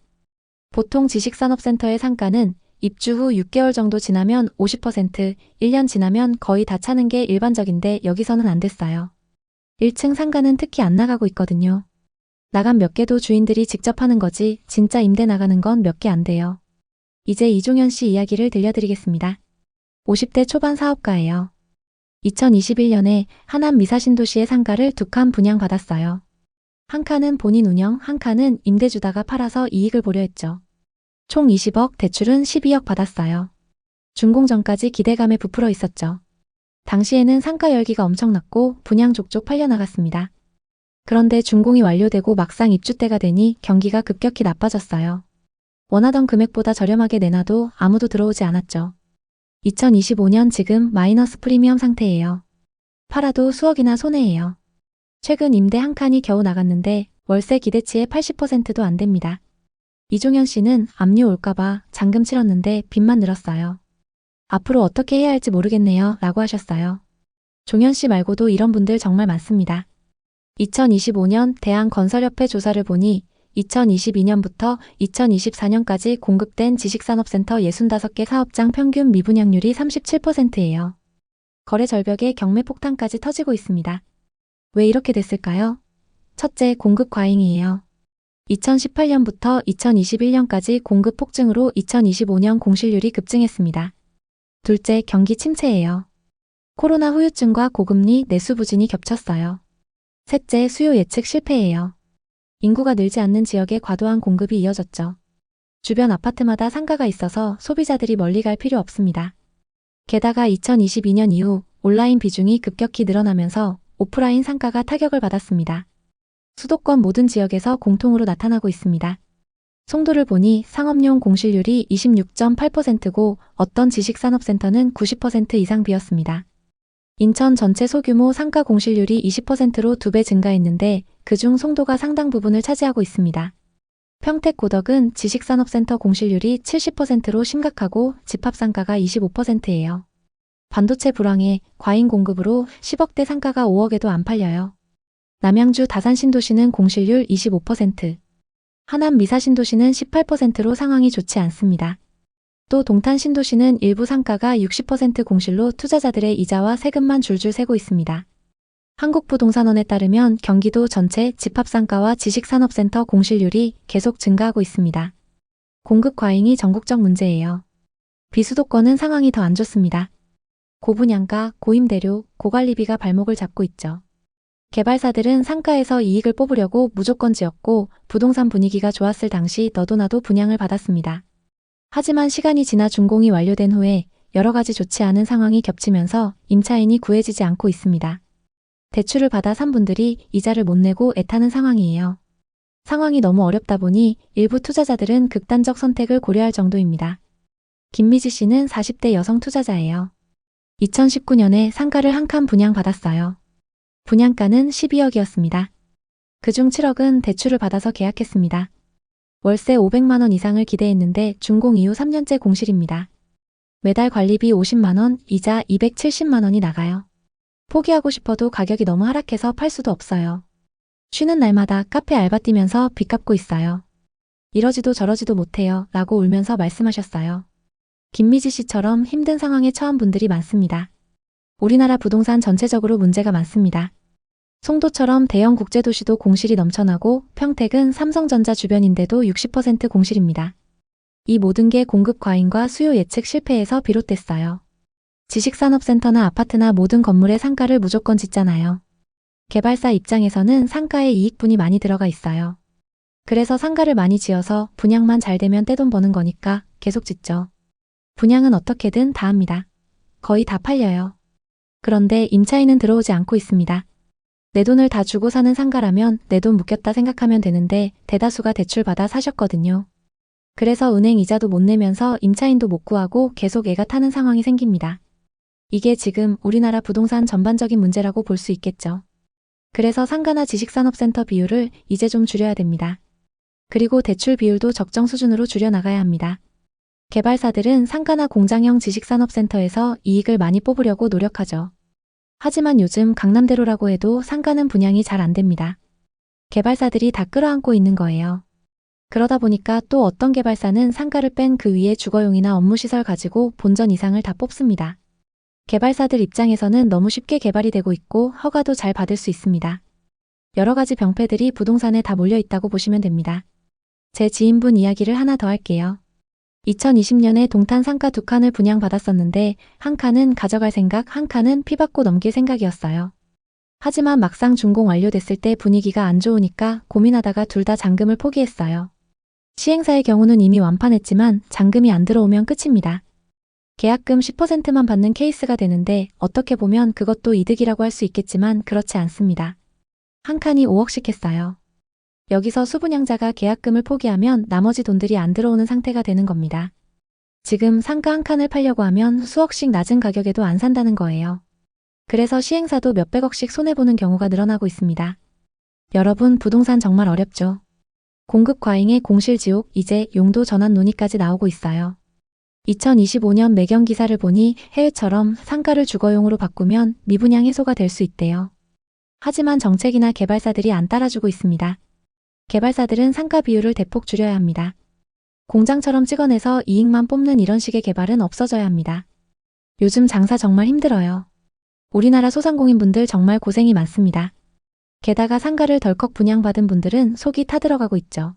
보통 지식산업센터의 상가는 입주 후 6개월 정도 지나면 50%, 1년 지나면 거의 다 차는 게 일반적인데 여기서는 안 됐어요. 1층 상가는 특히 안 나가고 있거든요. 나간 몇 개도 주인들이 직접 하는 거지 진짜 임대 나가는 건 몇 개 안 돼요. 이제 이종현 씨 이야기를 들려드리겠습니다. 50대 초반 사업가예요. 2021년에 하남 미사신도시의 상가를 2칸 분양받았어요. 한 칸은 본인 운영, 한 칸은 임대주다가 팔아서 이익을 보려 했죠. 총 20억, 대출은 12억 받았어요. 준공 전까지 기대감에 부풀어 있었죠. 당시에는 상가 열기가 엄청났고 분양 족족 팔려나갔습니다. 그런데 준공이 완료되고 막상 입주 때가 되니 경기가 급격히 나빠졌어요. 원하던 금액보다 저렴하게 내놔도 아무도 들어오지 않았죠. 2025년 지금 마이너스 프리미엄 상태예요. 팔아도 수억이나 손해예요. 최근 임대 한 칸이 겨우 나갔는데 월세 기대치의 80%도 안 됩니다. 이종현 씨는 압류 올까봐 잔금 치렀는데 빚만 늘었어요. 앞으로 어떻게 해야 할지 모르겠네요 라고 하셨어요. 종현 씨 말고도 이런 분들 정말 많습니다. 2025년 대한건설협회 조사를 보니 2022년부터 2024년까지 공급된 지식산업센터 65개 사업장 평균 미분양률이 37%예요. 거래 절벽에 경매 폭탄까지 터지고 있습니다. 왜 이렇게 됐을까요? 첫째, 공급 과잉이에요. 2018년부터 2021년까지 공급 폭증으로 2025년 공실률이 급증했습니다. 둘째, 경기 침체예요. 코로나 후유증과 고금리, 내수 부진이 겹쳤어요. 셋째, 수요 예측 실패예요. 인구가 늘지 않는 지역에 과도한 공급이 이어졌죠. 주변 아파트마다 상가가 있어서 소비자들이 멀리 갈 필요 없습니다. 게다가 2022년 이후 온라인 비중이 급격히 늘어나면서 오프라인 상가가 타격을 받았습니다. 수도권 모든 지역에서 공통으로 나타나고 있습니다. 송도를 보니 상업용 공실률이 26.8%고 어떤 지식산업센터는 90% 이상 비었습니다. 인천 전체 소규모 상가 공실률이 20%로 2배 증가했는데 그중 송도가 상당 부분을 차지하고 있습니다. 평택 고덕은 지식산업센터 공실률이 70%로 심각하고 집합상가가 25%예요. 반도체 불황에 과잉 공급으로 10억대 상가가 5억에도 안 팔려요. 남양주 다산 신도시는 공실률 25%, 하남 미사 신도시는 18%로 상황이 좋지 않습니다. 또 동탄 신도시는 일부 상가가 60% 공실로 투자자들의 이자와 세금만 줄줄 새고 있습니다. 한국부동산원에 따르면 경기도 전체 집합상가와 지식산업센터 공실률이 계속 증가하고 있습니다. 공급 과잉이 전국적 문제예요. 비수도권은 상황이 더 안 좋습니다. 고분양가, 고임대료, 고관리비가 발목을 잡고 있죠. 개발사들은 상가에서 이익을 뽑으려고 무조건 지었고 부동산 분위기가 좋았을 당시 너도나도 분양을 받았습니다. 하지만 시간이 지나 준공이 완료된 후에 여러 가지 좋지 않은 상황이 겹치면서 임차인이 구해지지 않고 있습니다. 대출을 받아 산 분들이 이자를 못 내고 애타는 상황이에요. 상황이 너무 어렵다 보니 일부 투자자들은 극단적 선택을 고려할 정도입니다. 김미지 씨는 40대 여성 투자자예요. 2019년에 상가를 한 칸 분양받았어요. 분양가는 12억이었습니다. 그중 7억은 대출을 받아서 계약했습니다. 월세 500만 원 이상을 기대했는데 준공 이후 3년째 공실입니다. 매달 관리비 50만 원, 이자 270만 원이 나가요. 포기하고 싶어도 가격이 너무 하락해서 팔 수도 없어요. 쉬는 날마다 카페 알바 뛰면서 빚 갚고 있어요. 이러지도 저러지도 못해요 라고 울면서 말씀하셨어요. 김미지 씨처럼 힘든 상황에 처한 분들이 많습니다. 우리나라 부동산 전체적으로 문제가 많습니다. 송도처럼 대형 국제도시도 공실이 넘쳐나고 평택은 삼성전자 주변인데도 60% 공실입니다. 이 모든 게 공급 과잉과 수요 예측 실패에서 비롯됐어요. 지식산업센터나 아파트나 모든 건물에 상가를 무조건 짓잖아요. 개발사 입장에서는 상가에 이익분이 많이 들어가 있어요. 그래서 상가를 많이 지어서 분양만 잘 되면 떼돈 버는 거니까 계속 짓죠. 분양은 어떻게든 다 합니다. 거의 다 팔려요. 그런데 임차인은 들어오지 않고 있습니다. 내 돈을 다 주고 사는 상가라면 내 돈 묶였다 생각하면 되는데 대다수가 대출받아 사셨거든요. 그래서 은행 이자도 못 내면서 임차인도 못 구하고 계속 애가 타는 상황이 생깁니다. 이게 지금 우리나라 부동산 전반적인 문제라고 볼 수 있겠죠. 그래서 상가나 지식산업센터 비율을 이제 좀 줄여야 됩니다. 그리고 대출 비율도 적정 수준으로 줄여나가야 합니다. 개발사들은 상가나 공장형 지식산업센터에서 이익을 많이 뽑으려고 노력하죠. 하지만 요즘 강남대로라고 해도 상가는 분양이 잘 안 됩니다. 개발사들이 다 끌어안고 있는 거예요. 그러다 보니까 또 어떤 개발사는 상가를 뺀 그 위에 주거용이나 업무시설 가지고 본전 이상을 다 뽑습니다. 개발사들 입장에서는 너무 쉽게 개발이 되고 있고 허가도 잘 받을 수 있습니다. 여러 가지 병폐들이 부동산에 다 몰려 있다고 보시면 됩니다. 제 지인분 이야기를 하나 더 할게요. 2020년에 동탄 상가 2칸을 분양받았었는데 한 칸은 가져갈 생각, 한 칸은 피받고 넘길 생각이었어요. 하지만 막상 준공 완료됐을 때 분위기가 안 좋으니까 고민하다가 둘 다 잔금을 포기했어요. 시행사의 경우는 이미 완판했지만 잔금이 안 들어오면 끝입니다. 계약금 10%만 받는 케이스가 되는데 어떻게 보면 그것도 이득이라고 할 수 있겠지만 그렇지 않습니다. 한 칸이 5억씩 했어요. 여기서 수분양자가 계약금을 포기하면 나머지 돈들이 안 들어오는 상태가 되는 겁니다. 지금 상가 한 칸을 팔려고 하면 수억씩 낮은 가격에도 안 산다는 거예요. 그래서 시행사도 몇백억씩 손해보는 경우가 늘어나고 있습니다. 여러분, 부동산 정말 어렵죠? 공급 과잉의 공실지옥, 이제 용도 전환 논의까지 나오고 있어요. 2025년 매경 기사를 보니 해외처럼 상가를 주거용으로 바꾸면 미분양 해소가 될 수 있대요. 하지만 정책이나 개발사들이 안 따라주고 있습니다. 개발사들은 상가 비율을 대폭 줄여야 합니다. 공장처럼 찍어내서 이익만 뽑는 이런 식의 개발은 없어져야 합니다. 요즘 장사 정말 힘들어요. 우리나라 소상공인분들 정말 고생이 많습니다. 게다가 상가를 덜컥 분양받은 분들은 속이 타들어가고 있죠.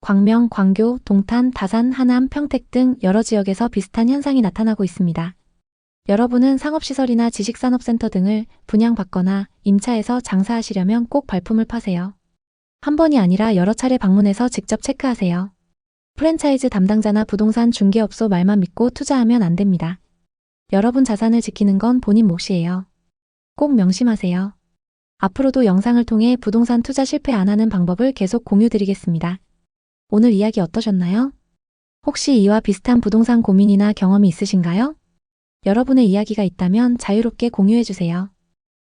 광명, 광교, 동탄, 다산, 하남, 평택 등 여러 지역에서 비슷한 현상이 나타나고 있습니다. 여러분은 상업시설이나 지식산업센터 등을 분양받거나 임차해서 장사하시려면 꼭 발품을 파세요. 한 번이 아니라 여러 차례 방문해서 직접 체크하세요. 프랜차이즈 담당자나 부동산 중개업소 말만 믿고 투자하면 안 됩니다. 여러분 자산을 지키는 건 본인 몫이에요. 꼭 명심하세요. 앞으로도 영상을 통해 부동산 투자 실패 안 하는 방법을 계속 공유드리겠습니다. 오늘 이야기 어떠셨나요? 혹시 이와 비슷한 부동산 고민이나 경험이 있으신가요? 여러분의 이야기가 있다면 자유롭게 공유해주세요.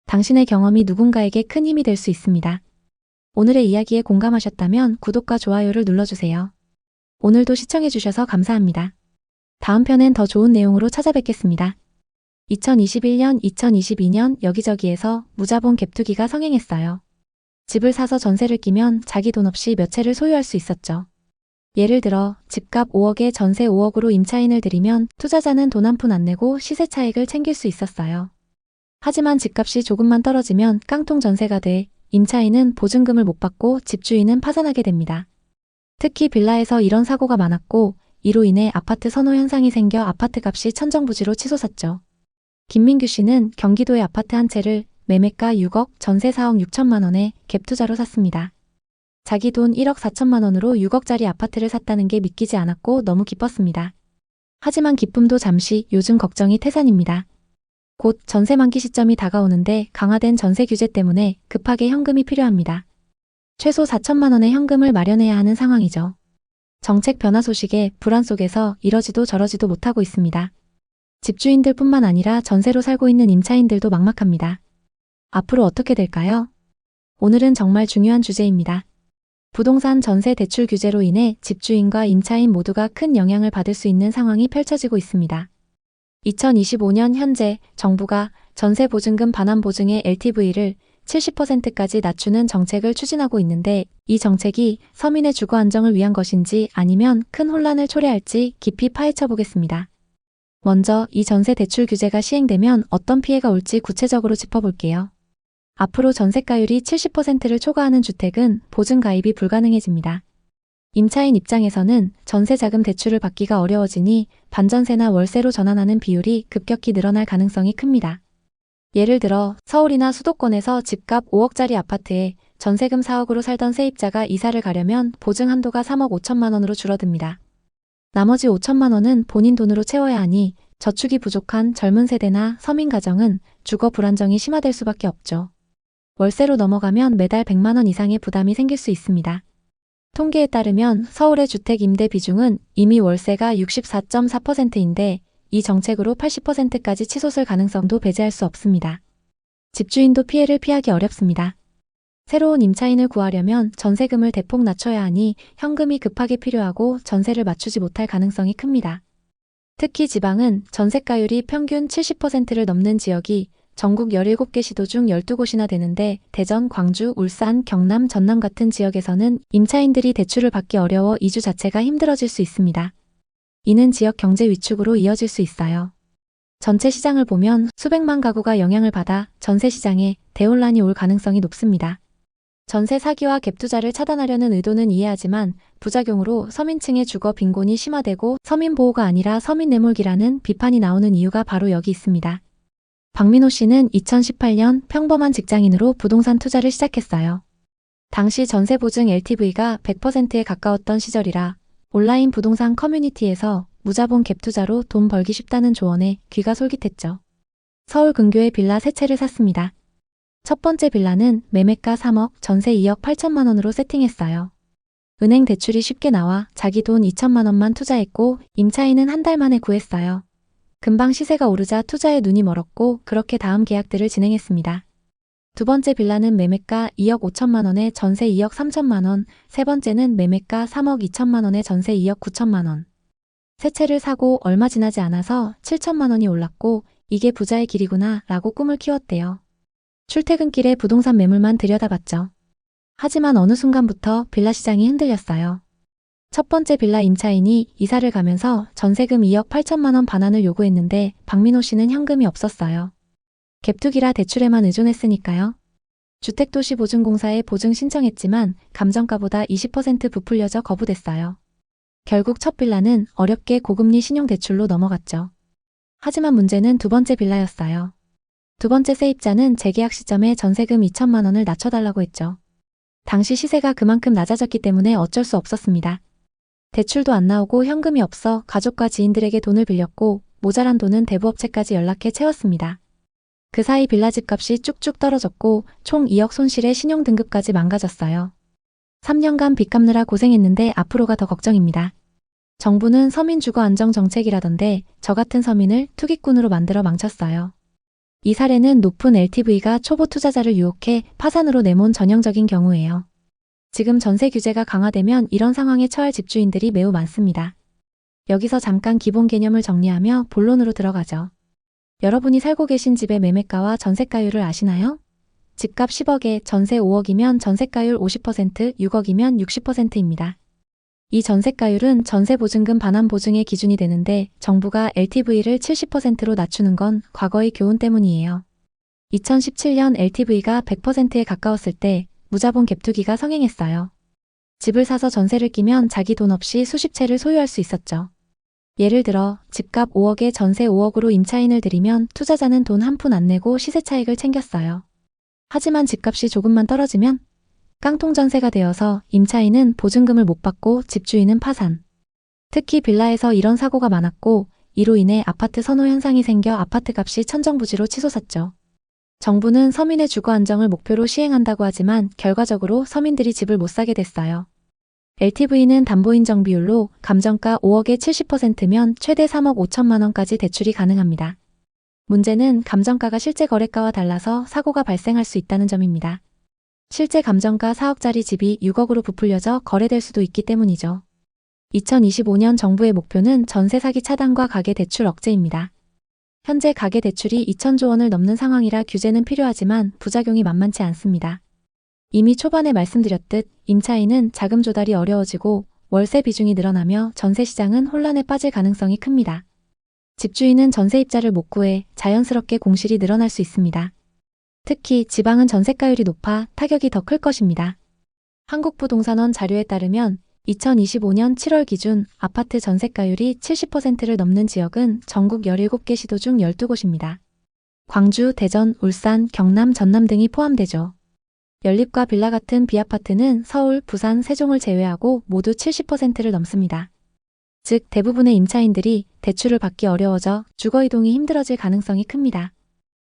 당신의 경험이 누군가에게 큰 힘이 될 수 있습니다. 오늘의 이야기에 공감하셨다면 구독과 좋아요를 눌러주세요. 오늘도 시청해주셔서 감사합니다. 다음 편엔 더 좋은 내용으로 찾아뵙겠습니다. 2021년, 2022년 여기저기에서 무자본 갭투기가 성행했어요. 집을 사서 전세를 끼면 자기 돈 없이 몇 채를 소유할 수 있었죠. 예를 들어 집값 5억에 전세 5억으로 임차인을 들이면 투자자는 돈 한 푼 안 내고 시세 차익을 챙길 수 있었어요. 하지만 집값이 조금만 떨어지면 깡통 전세가 돼 임차인은 보증금을 못 받고 집주인은 파산하게 됩니다. 특히 빌라에서 이런 사고가 많았고 이로 인해 아파트 선호 현상이 생겨 아파트 값이 천정부지로 치솟았죠. 김민규 씨는 경기도의 아파트 한 채를 매매가 6억, 전세 4억 6천만 원에 갭투자로 샀습니다. 자기 돈 1억 4천만 원으로 6억짜리 아파트를 샀다는 게 믿기지 않았고 너무 기뻤습니다. 하지만 기쁨도 잠시, 요즘 걱정이 태산입니다. 곧 전세 만기 시점이 다가오는데 강화된 전세 규제 때문에 급하게 현금이 필요합니다. 최소 4천만 원의 현금을 마련해야 하는 상황이죠. 정책 변화 소식에 불안 속에서 이러지도 저러지도 못하고 있습니다. 집주인들 뿐만 아니라 전세로 살고 있는 임차인들도 막막합니다. 앞으로 어떻게 될까요? 오늘은 정말 중요한 주제입니다. 부동산 전세 대출 규제로 인해 집주인과 임차인 모두가 큰 영향을 받을 수 있는 상황이 펼쳐지고 있습니다. 2025년 현재 정부가 전세 보증금 반환 보증의 LTV를 70%까지 낮추는 정책을 추진하고 있는데 이 정책이 서민의 주거 안정을 위한 것인지 아니면 큰 혼란을 초래할지 깊이 파헤쳐 보겠습니다. 먼저 이 전세 대출 규제가 시행되면 어떤 피해가 올지 구체적으로 짚어볼게요. 앞으로 전세가율이 70%를 초과하는 주택은 보증 가입이 불가능해집니다. 임차인 입장에서는 전세자금 대출을 받기가 어려워지니 반전세나 월세로 전환하는 비율이 급격히 늘어날 가능성이 큽니다. 예를 들어 서울이나 수도권에서 집값 5억짜리 아파트에 전세금 4억으로 살던 세입자가 이사를 가려면 보증 한도가 3억 5천만 원으로 줄어듭니다. 나머지 5천만 원은 본인 돈으로 채워야 하니 저축이 부족한 젊은 세대나 서민 가정은 주거 불안정이 심화될 수밖에 없죠. 월세로 넘어가면 매달 100만 원 이상의 부담이 생길 수 있습니다. 통계에 따르면 서울의 주택 임대 비중은 이미 월세가 64.4%인데 이 정책으로 80%까지 치솟을 가능성도 배제할 수 없습니다. 집주인도 피해를 피하기 어렵습니다. 새로운 임차인을 구하려면 전세금을 대폭 낮춰야 하니 현금이 급하게 필요하고 전세를 맞추지 못할 가능성이 큽니다. 특히 지방은 전세가율이 평균 70%를 넘는 지역이 전국 17개 시도 중 12곳이나 되는데 대전, 광주, 울산, 경남, 전남 같은 지역에서는 임차인들이 대출을 받기 어려워 이주 자체가 힘들어질 수 있습니다. 이는 지역 경제 위축으로 이어질 수 있어요. 전체 시장을 보면 수백만 가구가 영향을 받아 전세 시장에 대혼란이 올 가능성이 높습니다. 전세 사기와 갭투자를 차단하려는 의도는 이해하지만 부작용으로 서민층의 주거 빈곤이 심화되고 서민 보호가 아니라 서민 내몰기라는 비판이 나오는 이유가 바로 여기 있습니다. 박민호 씨는 2018년 평범한 직장인으로 부동산 투자를 시작했어요. 당시 전세 보증 LTV가 100%에 가까웠던 시절이라 온라인 부동산 커뮤니티에서 무자본 갭투자로 돈 벌기 쉽다는 조언에 귀가 솔깃했죠. 서울 근교에 빌라 3채를 샀습니다. 첫 번째 빌라는 매매가 3억, 전세 2억 8천만 원으로 세팅했어요. 은행 대출이 쉽게 나와 자기 돈 2천만 원만 투자했고 임차인은 한 달 만에 구했어요. 금방 시세가 오르자 투자에 눈이 멀었고 그렇게 다음 계약들을 진행했습니다. 두 번째 빌라는 매매가 2억 5천만 원에 전세 2억 3천만 원, 세 번째는 매매가 3억 2천만 원에 전세 2억 9천만 원. 세 채를 사고 얼마 지나지 않아서 7천만 원이 올랐고 이게 부자의 길이구나 라고 꿈을 키웠대요. 출퇴근길에 부동산 매물만 들여다봤죠. 하지만 어느 순간부터 빌라 시장이 흔들렸어요. 첫 번째 빌라 임차인이 이사를 가면서 전세금 2억 8천만 원 반환을 요구했는데 박민호 씨는 현금이 없었어요. 갭투기라 대출에만 의존했으니까요. 주택도시보증공사에 보증 신청했지만 감정가보다 20% 부풀려져 거부됐어요. 결국 첫 빌라는 어렵게 고금리 신용대출로 넘어갔죠. 하지만 문제는 두 번째 빌라였어요. 두 번째 세입자는 재계약 시점에 전세금 2천만 원을 낮춰달라고 했죠. 당시 시세가 그만큼 낮아졌기 때문에 어쩔 수 없었습니다. 대출도 안 나오고 현금이 없어 가족과 지인들에게 돈을 빌렸고 모자란 돈은 대부업체까지 연락해 채웠습니다. 그 사이 빌라 집값이 쭉쭉 떨어졌고 총 2억 손실에 신용등급까지 망가졌어요. 3년간 빚 갚느라 고생했는데 앞으로가 더 걱정입니다. 정부는 서민 주거 안정 정책이라던데 저 같은 서민을 투기꾼으로 만들어 망쳤어요. 이 사례는 높은 LTV가 초보 투자자를 유혹해 파산으로 내몬 전형적인 경우예요. 지금 전세 규제가 강화되면 이런 상황에 처할 집주인들이 매우 많습니다. 여기서 잠깐 기본 개념을 정리하며 본론으로 들어가죠. 여러분이 살고 계신 집의 매매가와 전세가율을 아시나요? 집값 10억에 전세 5억이면 전세가율 50%, 6억이면 60%입니다. 이 전세가율은 전세보증금 반환 보증의 기준이 되는데 정부가 LTV를 70%로 낮추는 건 과거의 교훈 때문이에요. 2017년 LTV가 100%에 가까웠을 때 무자본 갭투기가 성행했어요. 집을 사서 전세를 끼면 자기 돈 없이 수십 채를 소유할 수 있었죠. 예를 들어 집값 5억에 전세 5억으로 임차인을 들이면 투자자는 돈 한 푼 안 내고 시세 차익을 챙겼어요. 하지만 집값이 조금만 떨어지면 깡통 전세가 되어서 임차인은 보증금을 못 받고 집주인은 파산. 특히 빌라에서 이런 사고가 많았고 이로 인해 아파트 선호 현상이 생겨 아파트 값이 천정부지로 치솟았죠. 정부는 서민의 주거 안정을 목표로 시행한다고 하지만 결과적으로 서민들이 집을 못 사게 됐어요. LTV는 담보인정 비율로 감정가 5억에 70%면 최대 3억 5천만 원까지 대출이 가능합니다. 문제는 감정가가 실제 거래가와 달라서 사고가 발생할 수 있다는 점입니다. 실제 감정가 4억짜리 집이 6억으로 부풀려져 거래될 수도 있기 때문이죠. 2025년 정부의 목표는 전세 사기 차단과 가계대출 억제입니다. 현재 가계대출이 2천조 원을 넘는 상황이라 규제는 필요하지만 부작용이 만만치 않습니다. 이미 초반에 말씀드렸듯 임차인은 자금 조달이 어려워지고 월세 비중이 늘어나며 전세 시장은 혼란에 빠질 가능성이 큽니다. 집주인은 전세입자를 못 구해 자연스럽게 공실이 늘어날 수 있습니다. 특히 지방은 전세가율이 높아 타격이 더 클 것입니다. 한국부동산원 자료에 따르면 2025년 7월 기준 아파트 전세가율이 70%를 넘는 지역은 전국 17개 시도 중 12곳입니다. 광주, 대전, 울산, 경남, 전남 등이 포함되죠. 연립과 빌라 같은 B아파트는 서울, 부산, 세종을 제외하고 모두 70%를 넘습니다. 즉 대부분의 임차인들이 대출을 받기 어려워져 주거이동이 힘들어질 가능성이 큽니다.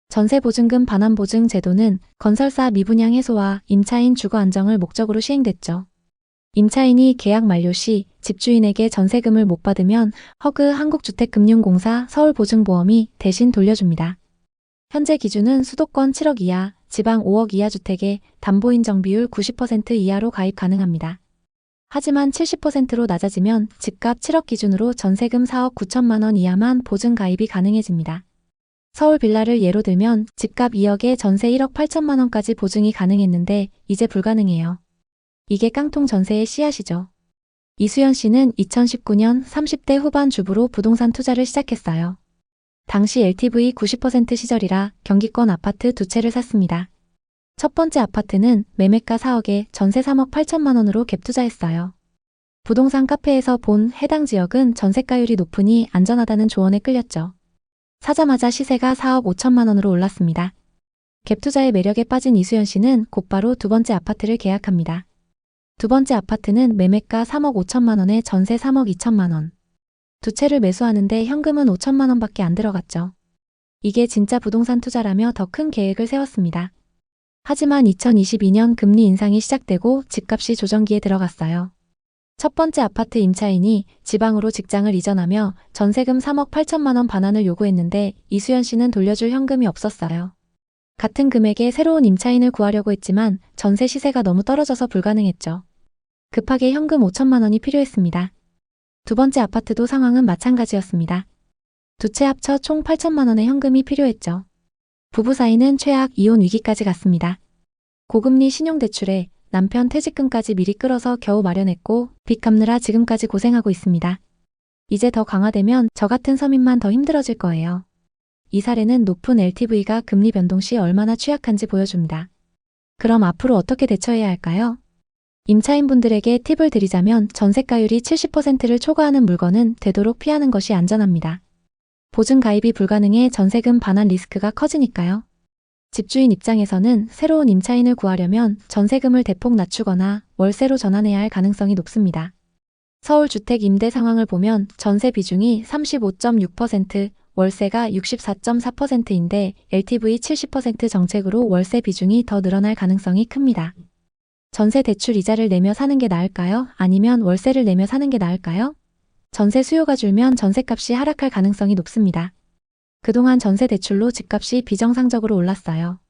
전세보증금 반환보증 제도는 건설사 미분양 해소와 임차인 주거 안정을 목적으로 시행됐죠. 임차인이 계약 만료 시 집주인에게 전세금을 못 받으면 허그 한국주택금융공사 서울보증보험이 대신 돌려줍니다. 현재 기준은 수도권 7억 이하, 지방 5억 이하 주택에 담보인정 비율 90% 이하로 가입 가능합니다. 하지만 70%로 낮아지면 집값 7억 기준으로 전세금 4억 9천만 원 이하만 보증 가입이 가능해집니다. 서울 빌라를 예로 들면 집값 2억에 전세 1억 8천만 원까지 보증이 가능했는데 이제 불가능해요. 이게 깡통 전세의 씨앗이죠. 이수연 씨는 2019년 30대 후반 주부로 부동산 투자를 시작했어요. 당시 LTV 90% 시절이라 경기권 아파트 두 채를 샀습니다. 첫 번째 아파트는 매매가 4억에 전세 3억 8천만 원으로 갭 투자했어요. 부동산 카페에서 본 해당 지역은 전세가율이 높으니 안전하다는 조언에 끌렸죠. 사자마자 시세가 4억 5천만 원으로 올랐습니다. 갭 투자의 매력에 빠진 이수연 씨는 곧바로 두 번째 아파트를 계약합니다. 두 번째 아파트는 매매가 3억 5천만 원에 전세 3억 2천만 원. 두 채를 매수하는데 현금은 5천만 원밖에 안 들어갔죠. 이게 진짜 부동산 투자라며 더 큰 계획을 세웠습니다. 하지만 2022년 금리 인상이 시작되고 집값이 조정기에 들어갔어요. 첫 번째 아파트 임차인이 지방으로 직장을 이전하며 전세금 3억 8천만 원 반환을 요구했는데 이수연 씨는 돌려줄 현금이 없었어요. 같은 금액에 새로운 임차인을 구하려고 했지만 전세 시세가 너무 떨어져서 불가능했죠. 급하게 현금 5천만 원이 필요했습니다. 두 번째 아파트도 상황은 마찬가지였습니다. 두 채 합쳐 총 8천만 원의 현금이 필요했죠. 부부 사이는 최악 이혼 위기까지 갔습니다. 고금리 신용대출에 남편 퇴직금까지 미리 끌어서 겨우 마련했고 빚 갚느라 지금까지 고생하고 있습니다. 이제 더 강화되면 저 같은 서민만 더 힘들어질 거예요. 이 사례는 높은 LTV가 금리 변동 시 얼마나 취약한지 보여줍니다. 그럼 앞으로 어떻게 대처해야 할까요? 임차인분들에게 팁을 드리자면 전세가율이 70%를 초과하는 물건은 되도록 피하는 것이 안전합니다. 보증 가입이 불가능해 전세금 반환 리스크가 커지니까요. 집주인 입장에서는 새로운 임차인을 구하려면 전세금을 대폭 낮추거나 월세로 전환해야 할 가능성이 높습니다. 서울 주택 임대 상황을 보면 전세 비중이 35.6%, 월세가 64.4%인데 LTV 70% 정책으로 월세 비중이 더 늘어날 가능성이 큽니다. 전세 대출 이자를 내며 사는 게 나을까요? 아니면 월세를 내며 사는 게 나을까요? 전세 수요가 줄면 전세값이 하락할 가능성이 높습니다. 그동안 전세 대출로 집값이 비정상적으로 올랐어요.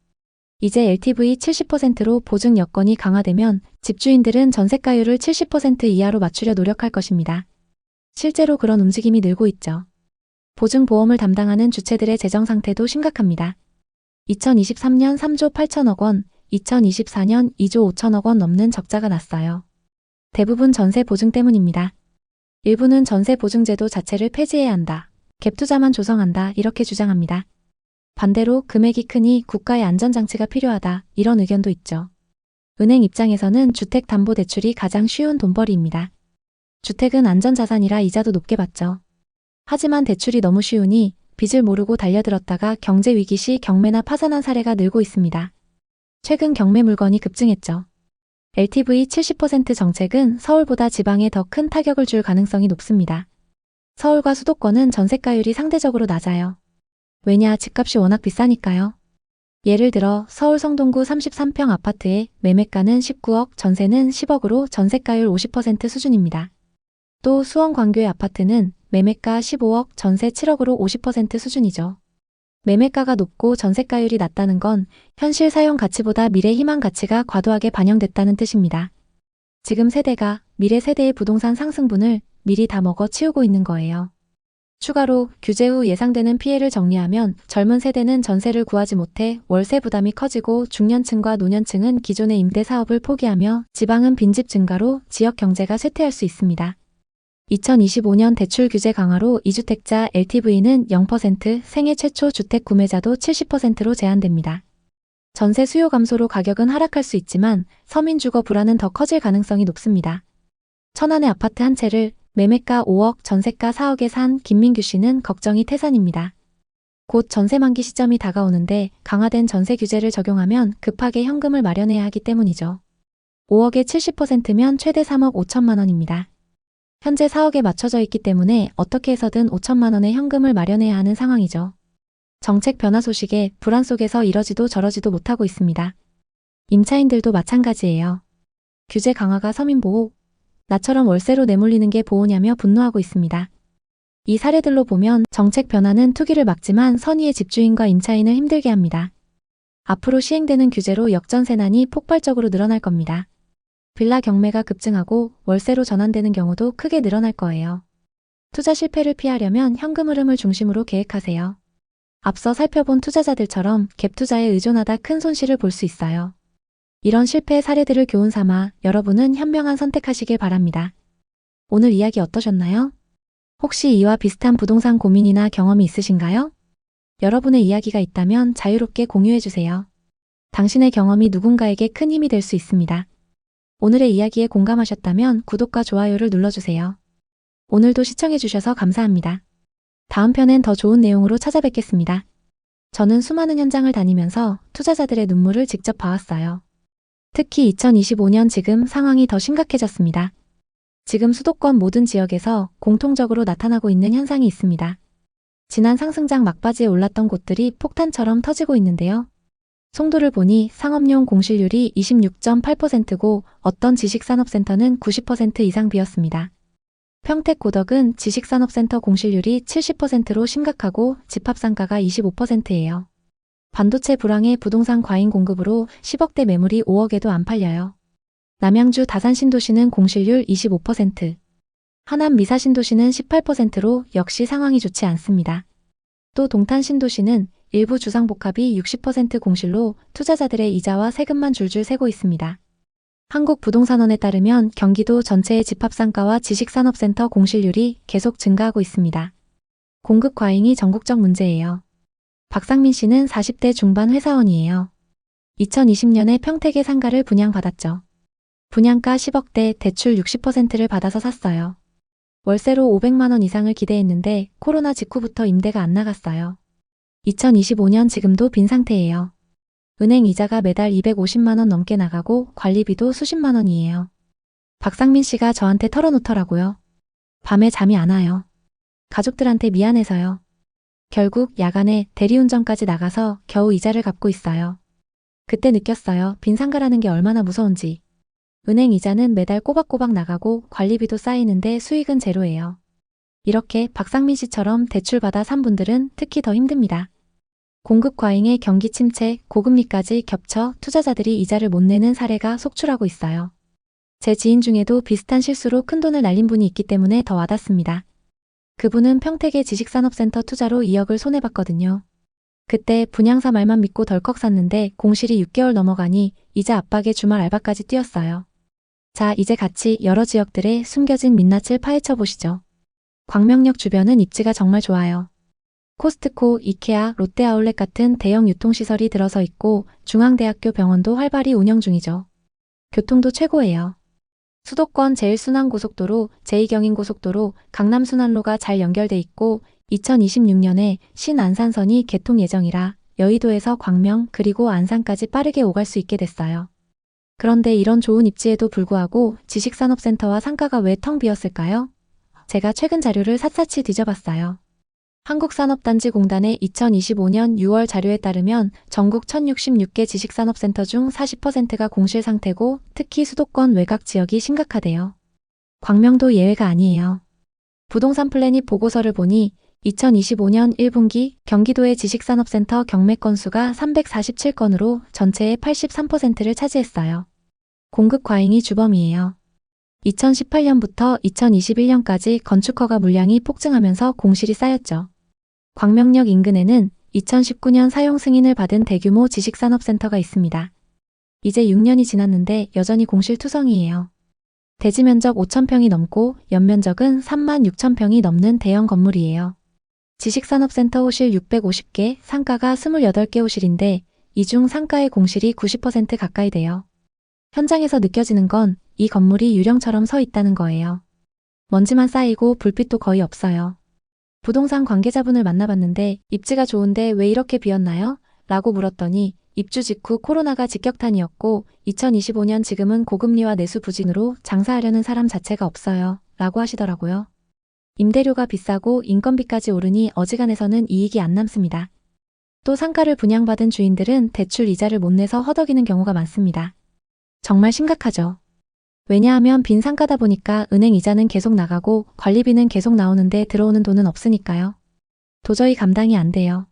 이제 LTV 70%로 보증 여건이 강화되면 집주인들은 전세가율을 70% 이하로 맞추려 노력할 것입니다. 실제로 그런 움직임이 늘고 있죠. 보증보험을 담당하는 주체들의 재정 상태도 심각합니다. 2023년 3조 8천억 원, 2024년 2조 5천억 원 넘는 적자가 났어요. 대부분 전세 보증 때문입니다. 일부는 전세 보증제도 자체를 폐지해야 한다. 갭투자만 조성한다. 이렇게 주장합니다. 반대로 금액이 크니 국가의 안전장치가 필요하다. 이런 의견도 있죠. 은행 입장에서는 주택담보대출이 가장 쉬운 돈벌이입니다. 주택은 안전자산이라 이자도 높게 받죠. 하지만 대출이 너무 쉬우니 빚을 모르고 달려들었다가 경제위기 시 경매나 파산한 사례가 늘고 있습니다. 최근 경매 물건이 급증했죠. LTV 70% 정책은 서울보다 지방에 더 큰 타격을 줄 가능성이 높습니다. 서울과 수도권은 전세가율이 상대적으로 낮아요. 왜냐, 집값이 워낙 비싸니까요. 예를 들어 서울 성동구 33평 아파트의 매매가는 19억, 전세는 10억으로 전세가율 50% 수준입니다. 또 수원 광교의 아파트는 매매가 15억, 전세 7억으로 50% 수준이죠. 매매가가 높고 전세가율이 낮다는 건 현실 사용 가치보다 미래 희망 가치가 과도하게 반영됐다는 뜻입니다. 지금 세대가 미래 세대의 부동산 상승분을 미리 다 먹어 치우고 있는 거예요. 추가로 규제 후 예상되는 피해를 정리하면 젊은 세대는 전세를 구하지 못해 월세 부담이 커지고 중년층과 노년층은 기존의 임대 사업을 포기하며 지방은 빈집 증가로 지역 경제가 쇠퇴할 수 있습니다. 2025년 대출 규제 강화로 2주택자 LTV는 0%, 생애 최초 주택 구매자도 70%로 제한됩니다. 전세 수요 감소로 가격은 하락할 수 있지만 서민 주거 불안은 더 커질 가능성이 높습니다. 천안의 아파트 한 채를 매매가 5억, 전세가 4억에 산 김민규 씨는 걱정이 태산입니다. 곧 전세 만기 시점이 다가오는데 강화된 전세 규제를 적용하면 급하게 현금을 마련해야 하기 때문이죠. 5억의 70%면 최대 3억 5천만 원입니다. 현재 4억에 맞춰져 있기 때문에 어떻게 해서든 5천만 원의 현금을 마련해야 하는 상황이죠. 정책 변화 소식에 불안 속에서 이러지도 저러지도 못하고 있습니다. 임차인들도 마찬가지예요. 규제 강화가 서민 보호, 나처럼 월세로 내몰리는 게 보호냐며 분노하고 있습니다. 이 사례들로 보면 정책 변화는 투기를 막지만 선의의 집주인과 임차인을 힘들게 합니다. 앞으로 시행되는 규제로 역전세난이 폭발적으로 늘어날 겁니다. 빌라 경매가 급증하고 월세로 전환되는 경우도 크게 늘어날 거예요. 투자 실패를 피하려면 현금 흐름을 중심으로 계획하세요. 앞서 살펴본 투자자들처럼 갭 투자에 의존하다 큰 손실을 볼 수 있어요. 이런 실패의 사례들을 교훈 삼아 여러분은 현명한 선택하시길 바랍니다. 오늘 이야기 어떠셨나요? 혹시 이와 비슷한 부동산 고민이나 경험이 있으신가요? 여러분의 이야기가 있다면 자유롭게 공유해주세요. 당신의 경험이 누군가에게 큰 힘이 될 수 있습니다. 오늘의 이야기에 공감하셨다면 구독과 좋아요를 눌러주세요. 오늘도 시청해주셔서 감사합니다. 다음 편엔 더 좋은 내용으로 찾아뵙겠습니다. 저는 수많은 현장을 다니면서 투자자들의 눈물을 직접 봐왔어요. 특히 2025년 지금 상황이 더 심각해졌습니다. 지금 수도권 모든 지역에서 공통적으로 나타나고 있는 현상이 있습니다. 지난 상승장 막바지에 올랐던 곳들이 폭탄처럼 터지고 있는데요. 송도를 보니 상업용 공실률이 26.8%고 어떤 지식산업센터는 90% 이상 비었습니다. 평택 고덕은 지식산업센터 공실률이 70%로 심각하고 집합상가가 25%예요. 반도체 불황에 부동산 과잉 공급으로 10억대 매물이 5억에도 안 팔려요. 남양주 다산신도시는 공실률 25%, 하남 미사신도시는 18%로 역시 상황이 좋지 않습니다. 또 동탄신도시는 일부 주상복합이 60% 공실로 투자자들의 이자와 세금만 줄줄 새고 있습니다. 한국부동산원에 따르면 경기도 전체의 집합상가와 지식산업센터 공실률이 계속 증가하고 있습니다. 공급 과잉이 전국적 문제예요. 박상민 씨는 40대 중반 회사원이에요. 2020년에 평택의 상가를 분양받았죠. 분양가 10억대, 대출 60%를 받아서 샀어요. 월세로 500만 원 이상을 기대했는데 코로나 직후부터 임대가 안 나갔어요. 2025년 지금도 빈 상태예요. 은행 이자가 매달 250만 원 넘게 나가고 관리비도 수십만 원이에요. 박상민 씨가 저한테 털어놓더라고요. 밤에 잠이 안 와요. 가족들한테 미안해서요. 결국 야간에 대리운전까지 나가서 겨우 이자를 갚고 있어요. 그때 느꼈어요. 빈 상가라는 게 얼마나 무서운지. 은행 이자는 매달 꼬박꼬박 나가고 관리비도 쌓이는데 수익은 제로예요. 이렇게 박상민 씨처럼 대출받아 산 분들은 특히 더 힘듭니다. 공급 과잉에 경기 침체, 고금리까지 겹쳐 투자자들이 이자를 못 내는 사례가 속출하고 있어요. 제 지인 중에도 비슷한 실수로 큰돈을 날린 분이 있기 때문에 더 와닿습니다. 그분은 평택의 지식산업센터 투자로 2억을 손해봤거든요. 그때 분양사 말만 믿고 덜컥 샀는데 공실이 6개월 넘어가니 이자 압박에 주말 알바까지 뛰었어요. 자, 이제 같이 여러 지역들의 숨겨진 민낯을 파헤쳐 보시죠. 광명역 주변은 입지가 정말 좋아요. 코스트코, 이케아, 롯데아울렛 같은 대형 유통시설이 들어서 있고 중앙대학교 병원도 활발히 운영 중이죠. 교통도 최고예요. 수도권 제1순환고속도로, 제2경인고속도로, 강남순환로가 잘 연결돼 있고 2026년에 신안산선이 개통 예정이라 여의도에서 광명 그리고 안산까지 빠르게 오갈 수 있게 됐어요. 그런데 이런 좋은 입지에도 불구하고 지식산업센터와 상가가 왜 텅 비었을까요? 제가 최근 자료를 샅샅이 뒤져봤어요. 한국산업단지공단의 2025년 6월 자료에 따르면 전국 1066개 지식산업센터 중 40%가 공실 상태고 특히 수도권 외곽 지역이 심각하대요. 광명도 예외가 아니에요. 부동산 플래닛 보고서를 보니 2025년 1분기 경기도의 지식산업센터 경매 건수가 347건으로 전체의 83%를 차지했어요. 공급 과잉이 주범이에요. 2018년부터 2021년까지 건축허가 물량이 폭증하면서 공실이 쌓였죠. 광명역 인근에는 2019년 사용 승인을 받은 대규모 지식산업센터가 있습니다. 이제 6년이 지났는데 여전히 공실투성이에요. 대지 면적 5,000평이 넘고 연면적은 36,000평이 넘는 대형 건물이에요. 지식산업센터 호실 650개, 상가가 28개 호실인데 이 중 상가의 공실이 90% 가까이 돼요. 현장에서 느껴지는 건 이 건물이 유령처럼 서 있다는 거예요. 먼지만 쌓이고 불빛도 거의 없어요. 부동산 관계자분을 만나봤는데 입지가 좋은데 왜 이렇게 비었나요? 라고 물었더니 입주 직후 코로나가 직격탄이었고 2025년 지금은 고금리와 내수 부진으로 장사하려는 사람 자체가 없어요. 라고 하시더라고요. 임대료가 비싸고 인건비까지 오르니 어지간해서는 이익이 안 남습니다. 또 상가를 분양받은 주인들은 대출 이자를 못 내서 허덕이는 경우가 많습니다. 정말 심각하죠. 왜냐하면 빈 상가다 보니까 은행 이자는 계속 나가고 관리비는 계속 나오는데 들어오는 돈은 없으니까요. 도저히 감당이 안 돼요.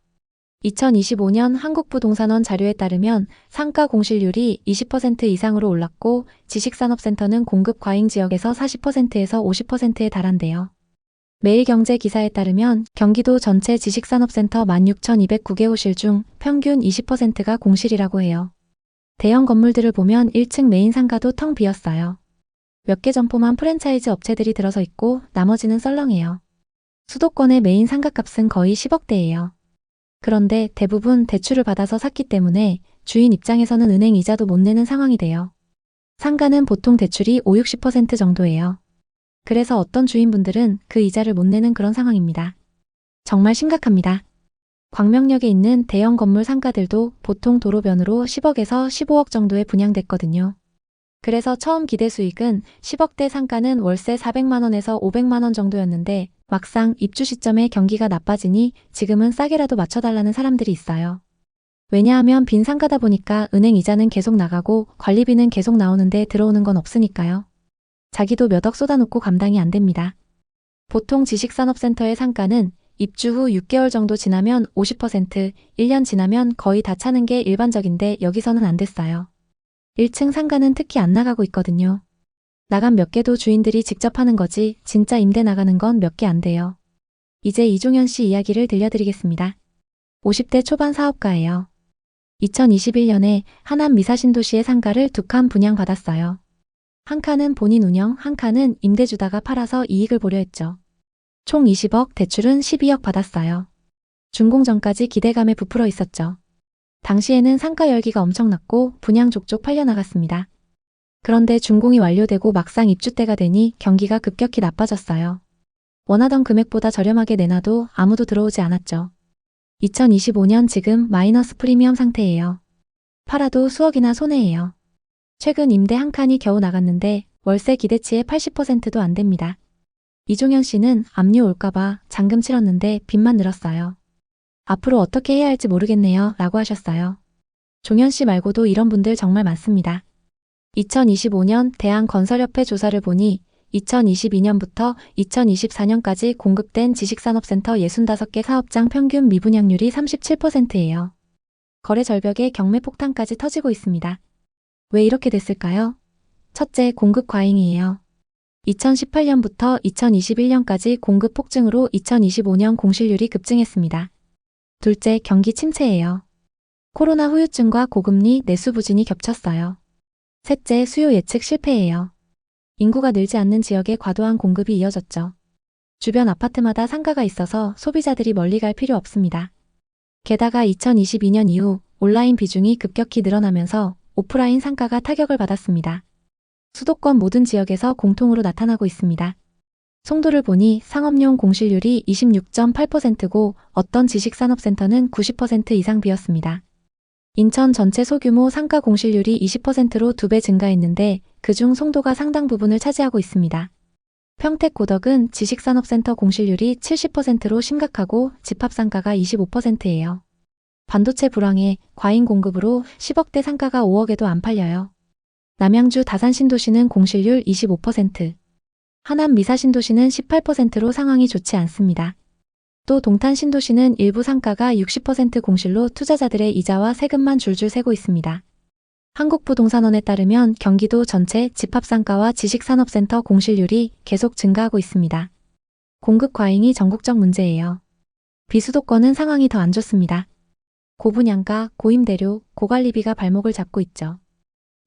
2025년 한국부동산원 자료에 따르면 상가 공실률이 20% 이상으로 올랐고 지식산업센터는 공급 과잉 지역에서 40%에서 50%에 달한대요. 매일경제 기사에 따르면 경기도 전체 지식산업센터 16,209개 호실 중 평균 20%가 공실이라고 해요. 대형 건물들을 보면 1층 메인 상가도 텅 비었어요. 몇 개 점포만 프랜차이즈 업체들이 들어서 있고 나머지는 썰렁해요. 수도권의 메인 상가값은 거의 10억대예요. 그런데 대부분 대출을 받아서 샀기 때문에 주인 입장에서는 은행 이자도 못 내는 상황이 돼요. 상가는 보통 대출이 5, 60% 정도예요. 그래서 어떤 주인분들은 그 이자를 못 내는 그런 상황입니다. 정말 심각합니다. 광명역에 있는 대형 건물 상가들도 보통 도로변으로 10억에서 15억 정도에 분양됐거든요. 그래서 처음 기대 수익은 10억대 상가는 월세 400만 원에서 500만 원 정도였는데 막상 입주 시점에 경기가 나빠지니 지금은 싸게라도 맞춰달라는 사람들이 있어요. 왜냐하면 빈 상가다 보니까 은행 이자는 계속 나가고 관리비는 계속 나오는데 들어오는 건 없으니까요. 자기도 몇 억 쏟아놓고 감당이 안 됩니다. 보통 지식산업센터의 상가는 입주 후 6개월 정도 지나면 50%, 1년 지나면 거의 다 차는 게 일반적인데 여기서는 안 됐어요. 1층 상가는 특히 안 나가고 있거든요. 나간 몇 개도 주인들이 직접 하는 거지 진짜 임대 나가는 건 몇 개 안 돼요. 이제 이종현 씨 이야기를 들려드리겠습니다. 50대 초반 사업가예요. 2021년에 하남 미사신도시의 상가를 2칸 분양받았어요. 한 칸은 본인 운영, 한 칸은 임대 주다가 팔아서 이익을 보려 했죠. 총 20억, 대출은 12억 받았어요. 준공 전까지 기대감에 부풀어 있었죠. 당시에는 상가 열기가 엄청났고 분양 족족 팔려나갔습니다. 그런데 준공이 완료되고 막상 입주 때가 되니 경기가 급격히 나빠졌어요. 원하던 금액보다 저렴하게 내놔도 아무도 들어오지 않았죠. 2025년 지금 마이너스 프리미엄 상태예요. 팔아도 수억이나 손해예요. 최근 임대 한 칸이 겨우 나갔는데 월세 기대치의 80%도 안 됩니다. 이종현 씨는 압류 올까봐 잔금 치렀는데 빚만 늘었어요. 앞으로 어떻게 해야 할지 모르겠네요 라고 하셨어요. 종현 씨 말고도 이런 분들 정말 많습니다. 2025년 대한건설협회 조사를 보니 2022년부터 2024년까지 공급된 지식산업센터 65개 사업장 평균 미분양률이 37%예요. 거래 절벽에 경매 폭탄까지 터지고 있습니다. 왜 이렇게 됐을까요? 첫째, 공급 과잉이에요. 2018년부터 2021년까지 공급 폭증으로 2025년 공실률이 급증했습니다. 둘째, 경기 침체예요. 코로나 후유증과 고금리, 내수 부진이 겹쳤어요. 셋째, 수요 예측 실패예요. 인구가 늘지 않는 지역에 과도한 공급이 이어졌죠. 주변 아파트마다 상가가 있어서 소비자들이 멀리 갈 필요 없습니다. 게다가 2022년 이후 온라인 비중이 급격히 늘어나면서 오프라인 상가가 타격을 받았습니다. 수도권 모든 지역에서 공통으로 나타나고 있습니다. 송도를 보니 상업용 공실률이 26.8%고 어떤 지식산업센터는 90% 이상 비었습니다. 인천 전체 소규모 상가 공실률이 20%로 2배 증가했는데 그중 송도가 상당 부분을 차지하고 있습니다. 평택 고덕은 지식산업센터 공실률이 70%로 심각하고 집합상가가 25%예요. 반도체 불황에 과잉 공급으로 10억대 상가가 5억에도 안 팔려요. 남양주 다산신도시는 공실률 25%, 하남 미사신도시는 18%로 상황이 좋지 않습니다. 또 동탄신도시는 일부 상가가 60% 공실로 투자자들의 이자와 세금만 줄줄 새고 있습니다. 한국부동산원에 따르면 경기도 전체 집합상가와 지식산업센터 공실률이 계속 증가하고 있습니다. 공급 과잉이 전국적 문제예요. 비수도권은 상황이 더 안 좋습니다. 고분양가, 고임대료, 고관리비가 발목을 잡고 있죠.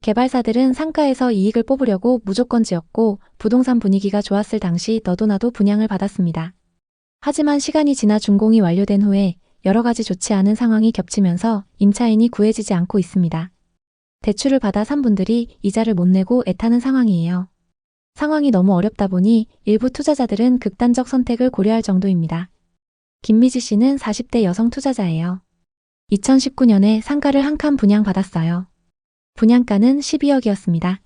개발사들은 상가에서 이익을 뽑으려고 무조건 지었고 부동산 분위기가 좋았을 당시 너도나도 분양을 받았습니다. 하지만 시간이 지나 준공이 완료된 후에 여러 가지 좋지 않은 상황이 겹치면서 임차인이 구해지지 않고 있습니다. 대출을 받아 산 분들이 이자를 못 내고 애타는 상황이에요. 상황이 너무 어렵다 보니 일부 투자자들은 극단적 선택을 고려할 정도입니다. 김미지 씨는 40대 여성 투자자예요. 2019년에 상가를 한 칸 분양받았어요. 분양가는 12억이었습니다.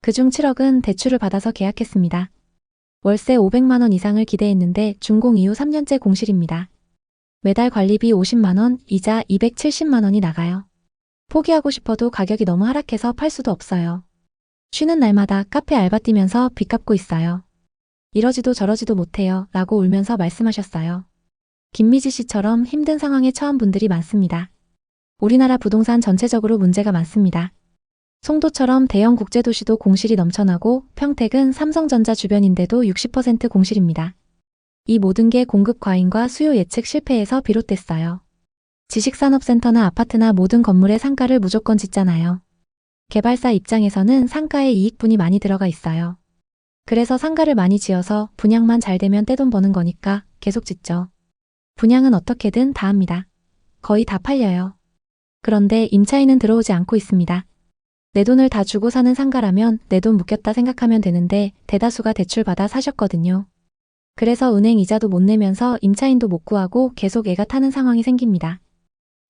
그중 7억은 대출을 받아서 계약했습니다. 월세 500만 원 이상을 기대했는데 준공 이후 3년째 공실입니다. 매달 관리비 50만 원, 이자 270만 원이 나가요. 포기하고 싶어도 가격이 너무 하락해서 팔 수도 없어요. 쉬는 날마다 카페 알바 뛰면서 빚 갚고 있어요. 이러지도 저러지도 못해요 라고 울면서 말씀하셨어요. 김미지 씨처럼 힘든 상황에 처한 분들이 많습니다. 우리나라 부동산 전체적으로 문제가 많습니다. 송도처럼 대형 국제도시도 공실이 넘쳐나고 평택은 삼성전자 주변인데도 60% 공실입니다. 이 모든 게 공급 과잉과 수요 예측 실패에서 비롯됐어요. 지식산업센터나 아파트나 모든 건물의 상가를 무조건 짓잖아요. 개발사 입장에서는 상가에 이익분이 많이 들어가 있어요. 그래서 상가를 많이 지어서 분양만 잘 되면 떼돈 버는 거니까 계속 짓죠. 분양은 어떻게든 다 합니다. 거의 다 팔려요. 그런데 임차인은 들어오지 않고 있습니다. 내 돈을 다 주고 사는 상가라면 내 돈 묶였다 생각하면 되는데 대다수가 대출받아 사셨거든요. 그래서 은행 이자도 못 내면서 임차인도 못 구하고 계속 애가 타는 상황이 생깁니다.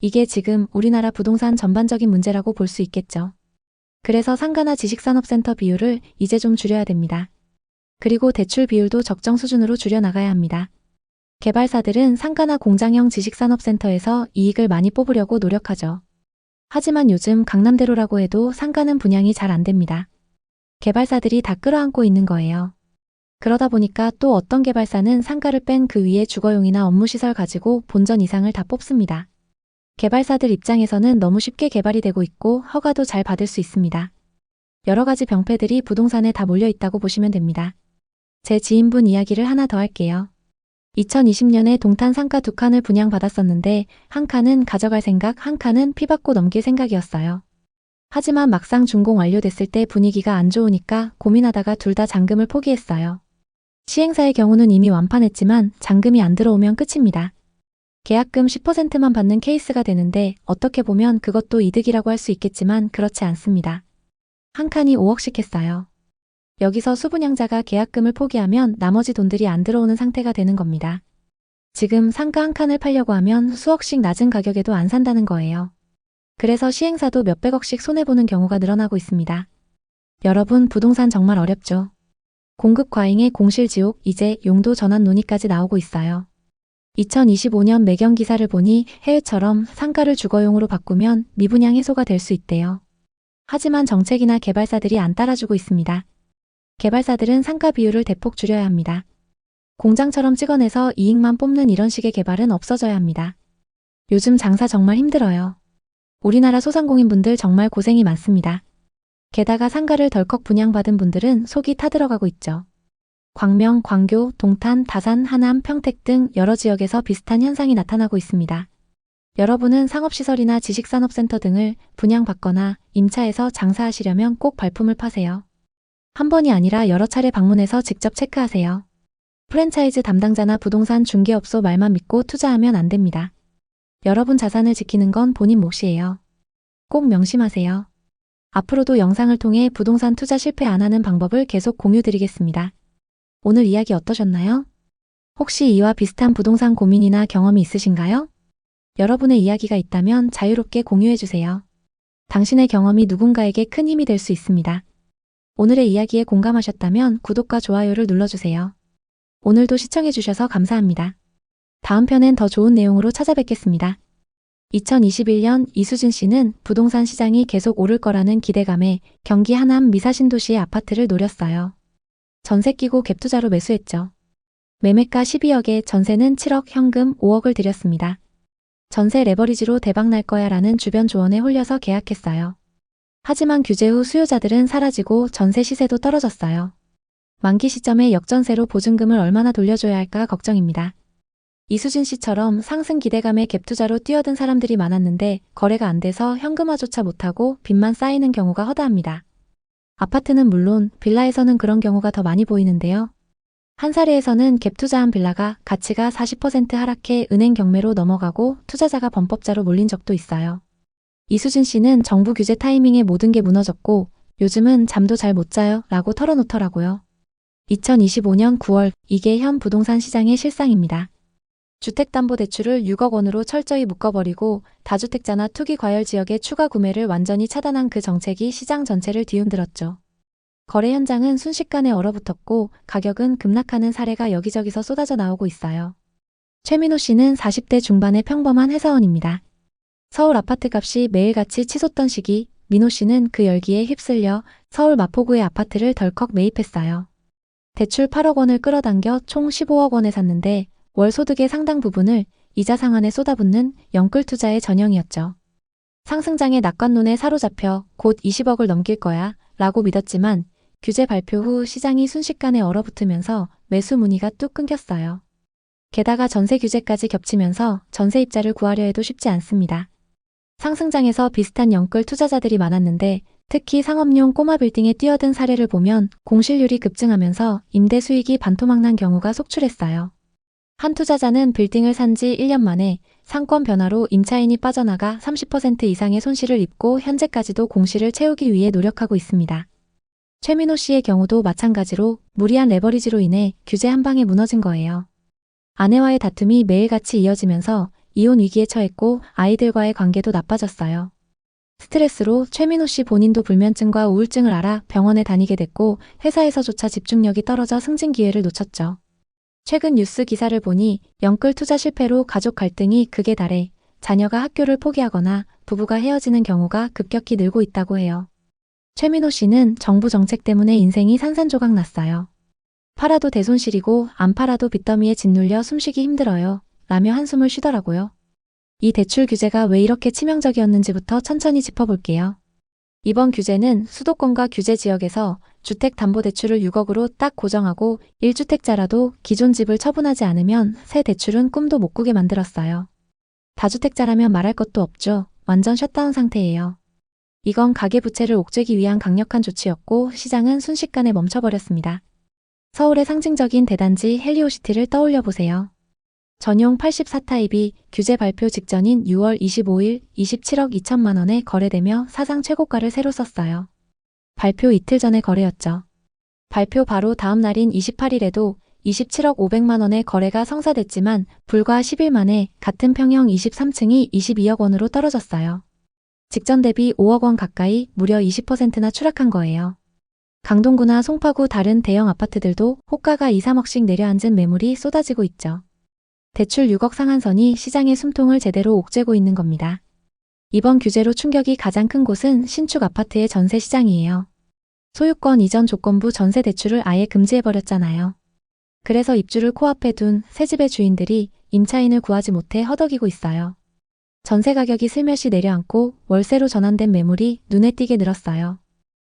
이게 지금 우리나라 부동산 전반적인 문제라고 볼 수 있겠죠. 그래서 상가나 지식산업센터 비율을 이제 좀 줄여야 됩니다. 그리고 대출 비율도 적정 수준으로 줄여나가야 합니다. 개발사들은 상가나 공장형 지식산업센터에서 이익을 많이 뽑으려고 노력하죠. 하지만 요즘 강남대로라고 해도 상가는 분양이 잘 안 됩니다. 개발사들이 다 끌어안고 있는 거예요. 그러다 보니까 또 어떤 개발사는 상가를 뺀 그 위에 주거용이나 업무시설 가지고 본전 이상을 다 뽑습니다. 개발사들 입장에서는 너무 쉽게 개발이 되고 있고 허가도 잘 받을 수 있습니다. 여러 가지 병폐들이 부동산에 다 몰려 있다고 보시면 됩니다. 제 지인분 이야기를 하나 더 할게요. 2020년에 동탄 상가 2칸을 분양받았었는데 한 칸은 가져갈 생각, 한 칸은 피 받고 넘길 생각이었어요. 하지만 막상 준공 완료됐을 때 분위기가 안 좋으니까 고민하다가 둘 다 잔금을 포기했어요. 시행사의 경우는 이미 완판했지만 잔금이 안 들어오면 끝입니다. 계약금 10%만 받는 케이스가 되는데 어떻게 보면 그것도 이득이라고 할 수 있겠지만 그렇지 않습니다. 한 칸이 5억씩 했어요. 여기서 수분양자가 계약금을 포기하면 나머지 돈들이 안 들어오는 상태가 되는 겁니다. 지금 상가 한 칸을 팔려고 하면 수억씩 낮은 가격에도 안 산다는 거예요. 그래서 시행사도 몇백억씩 손해보는 경우가 늘어나고 있습니다. 여러분, 부동산 정말 어렵죠? 공급 과잉의 공실지옥, 이제 용도 전환 논의까지 나오고 있어요. 2025년 매경 기사를 보니 해외처럼 상가를 주거용으로 바꾸면 미분양 해소가 될 수 있대요. 하지만 정책이나 개발사들이 안 따라주고 있습니다. 개발사들은 상가 비율을 대폭 줄여야 합니다. 공장처럼 찍어내서 이익만 뽑는 이런 식의 개발은 없어져야 합니다. 요즘 장사 정말 힘들어요. 우리나라 소상공인분들 정말 고생이 많습니다. 게다가 상가를 덜컥 분양받은 분들은 속이 타들어가고 있죠. 광명, 광교, 동탄, 다산, 하남, 평택 등 여러 지역에서 비슷한 현상이 나타나고 있습니다. 여러분은 상업시설이나 지식산업센터 등을 분양받거나 임차해서 장사하시려면 꼭 발품을 파세요. 한 번이 아니라 여러 차례 방문해서 직접 체크하세요. 프랜차이즈 담당자나 부동산 중개업소 말만 믿고 투자하면 안 됩니다. 여러분 자산을 지키는 건 본인 몫이에요. 꼭 명심하세요. 앞으로도 영상을 통해 부동산 투자 실패 안 하는 방법을 계속 공유드리겠습니다. 오늘 이야기 어떠셨나요? 혹시 이와 비슷한 부동산 고민이나 경험이 있으신가요? 여러분의 이야기가 있다면 자유롭게 공유해주세요. 당신의 경험이 누군가에게 큰 힘이 될 수 있습니다. 오늘의 이야기에 공감하셨다면 구독과 좋아요를 눌러주세요. 오늘도 시청해주셔서 감사합니다. 다음 편엔 더 좋은 내용으로 찾아뵙겠습니다. 2021년 이수진 씨는 부동산 시장이 계속 오를 거라는 기대감에 경기 하남 미사신도시의 아파트를 노렸어요. 전세 끼고 갭투자로 매수했죠. 매매가 12억에 전세는 7억, 현금 5억을 들였습니다. 전세 레버리지로 대박 날 거야 라는 주변 조언에 홀려서 계약했어요. 하지만 규제 후 수요자들은 사라지고 전세 시세도 떨어졌어요. 만기 시점에 역전세로 보증금을 얼마나 돌려줘야 할까 걱정입니다. 이수진 씨처럼 상승 기대감에 갭투자로 뛰어든 사람들이 많았는데 거래가 안 돼서 현금화조차 못하고 빚만 쌓이는 경우가 허다합니다. 아파트는 물론 빌라에서는 그런 경우가 더 많이 보이는데요. 한 사례에서는 갭투자한 빌라가 가치가 40% 하락해 은행 경매로 넘어가고 투자자가 범법자로 몰린 적도 있어요. 이수진 씨는 정부 규제 타이밍에 모든 게 무너졌고 요즘은 잠도 잘 못 자요 라고 털어놓더라고요. 2025년 9월, 이게 현 부동산 시장의 실상입니다. 주택담보대출을 6억 원으로 철저히 묶어버리고 다주택자나 투기과열 지역의 추가 구매를 완전히 차단한 그 정책이 시장 전체를 뒤흔들었죠. 거래 현장은 순식간에 얼어붙었고 가격은 급락하는 사례가 여기저기서 쏟아져 나오고 있어요. 최민호 씨는 40대 중반의 평범한 회사원입니다. 서울 아파트값이 매일같이 치솟던 시기, 민호 씨는 그 열기에 휩쓸려 서울 마포구의 아파트를 덜컥 매입했어요. 대출 8억 원을 끌어당겨 총 15억 원에 샀는데 월 소득의 상당 부분을 이자 상환에 쏟아붓는 영끌 투자의 전형이었죠. 상승장의 낙관론에 사로잡혀 곧 20억을 넘길 거야 라고 믿었지만 규제 발표 후 시장이 순식간에 얼어붙으면서 매수 문의가 뚝 끊겼어요. 게다가 전세 규제까지 겹치면서 전세입자를 구하려 해도 쉽지 않습니다. 상승장에서 비슷한 영끌 투자자들이 많았는데 특히 상업용 꼬마 빌딩에 뛰어든 사례를 보면 공실률이 급증하면서 임대 수익이 반토막난 경우가 속출했어요. 한 투자자는 빌딩을 산 지 1년 만에 상권 변화로 임차인이 빠져나가 30% 이상의 손실을 입고 현재까지도 공실을 채우기 위해 노력하고 있습니다. 최민호 씨의 경우도 마찬가지로 무리한 레버리지로 인해 규제 한 방에 무너진 거예요. 아내와의 다툼이 매일같이 이어지면서 이혼 위기에 처했고 아이들과의 관계도 나빠졌어요. 스트레스로 최민호 씨 본인도 불면증과 우울증을 앓아 병원에 다니게 됐고 회사에서조차 집중력이 떨어져 승진 기회를 놓쳤죠. 최근 뉴스 기사를 보니 영끌 투자 실패로 가족 갈등이 극에 달해 자녀가 학교를 포기하거나 부부가 헤어지는 경우가 급격히 늘고 있다고 해요. 최민호 씨는 정부 정책 때문에 인생이 산산조각 났어요. 팔아도 대손실이고 안 팔아도 빚더미에 짓눌려 숨쉬기 힘들어요 라며 한숨을 쉬더라고요. 이 대출 규제가 왜 이렇게 치명적이었는지부터 천천히 짚어볼게요. 이번 규제는 수도권과 규제 지역에서 주택담보대출을 6억으로 딱 고정하고 1주택자라도 기존 집을 처분하지 않으면 새 대출은 꿈도 못 꾸게 만들었어요. 다주택자라면 말할 것도 없죠. 완전 셧다운 상태예요. 이건 가계부채를 옥죄기 위한 강력한 조치였고 시장은 순식간에 멈춰버렸습니다. 서울의 상징적인 대단지 헬리오시티를 떠올려보세요. 전용 84타입이 규제 발표 직전인 6월 25일 27억 2천만 원에 거래되며 사상 최고가를 새로 썼어요. 발표 이틀 전의 거래였죠. 발표 바로 다음 날인 28일에도 27억 500만 원의 거래가 성사됐지만 불과 10일 만에 같은 평형 23층이 22억 원으로 떨어졌어요. 직전 대비 5억 원 가까이 무려 20%나 추락한 거예요. 강동구나 송파구 다른 대형 아파트들도 호가가 2, 3억씩 내려앉은 매물이 쏟아지고 있죠. 대출 6억 상한선이 시장의 숨통을 제대로 옥죄고 있는 겁니다. 이번 규제로 충격이 가장 큰 곳은 신축 아파트의 전세 시장이에요. 소유권 이전 조건부 전세 대출을 아예 금지해버렸잖아요. 그래서 입주를 코앞에 둔 새 집의 주인들이 임차인을 구하지 못해 허덕이고 있어요. 전세 가격이 슬며시 내려앉고 월세로 전환된 매물이 눈에 띄게 늘었어요.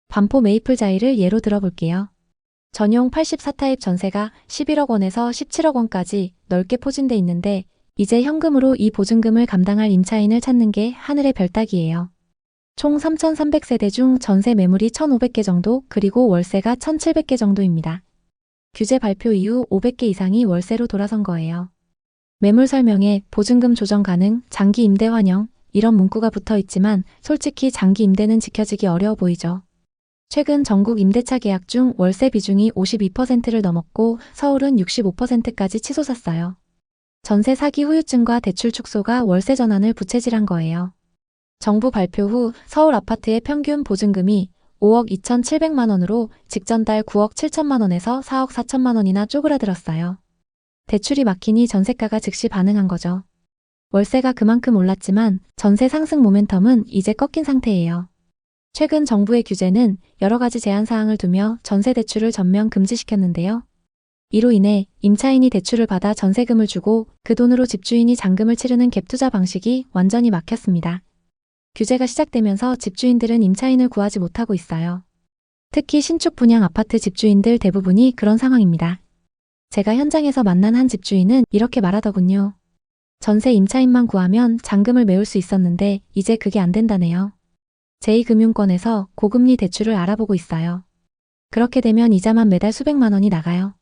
반포 메이플자이를 예로 들어볼게요. 전용 84타입 전세가 11억 원에서 17억 원까지 넓게 포진돼 있는데 이제 현금으로 이 보증금을 감당할 임차인을 찾는 게 하늘의 별따기예요. 총 3,300세대 중 전세 매물이 1,500개 정도 그리고 월세가 1,700개 정도입니다. 규제 발표 이후 500개 이상이 월세로 돌아선 거예요. 매물 설명에 보증금 조정 가능, 장기 임대 환영 이런 문구가 붙어 있지만 솔직히 장기 임대는 지켜지기 어려워 보이죠. 최근 전국 임대차 계약 중 월세 비중이 52%를 넘었고 서울은 65%까지 치솟았어요. 전세 사기 후유증과 대출 축소가 월세 전환을 부채질한 거예요. 정부 발표 후 서울 아파트의 평균 보증금이 5억 2,700만 원으로 직전 달 9억 7천만 원에서 4억 4천만 원이나 쪼그라들었어요. 대출이 막히니 전세가가 즉시 반응한 거죠. 월세가 그만큼 올랐지만 전세 상승 모멘텀은 이제 꺾인 상태예요. 최근 정부의 규제는 여러 가지 제한 사항을 두며 전세 대출을 전면 금지시켰는데요. 이로 인해 임차인이 대출을 받아 전세금을 주고 그 돈으로 집주인이 잔금을 치르는 갭투자 방식이 완전히 막혔습니다. 규제가 시작되면서 집주인들은 임차인을 구하지 못하고 있어요. 특히 신축 분양 아파트 집주인들 대부분이 그런 상황입니다. 제가 현장에서 만난 한 집주인은 이렇게 말하더군요. 전세 임차인만 구하면 잔금을 메울 수 있었는데 이제 그게 안 된다네요. 제2금융권에서 고금리 대출을 알아보고 있어요. 그렇게 되면 이자만 매달 수백만 원이 나가요.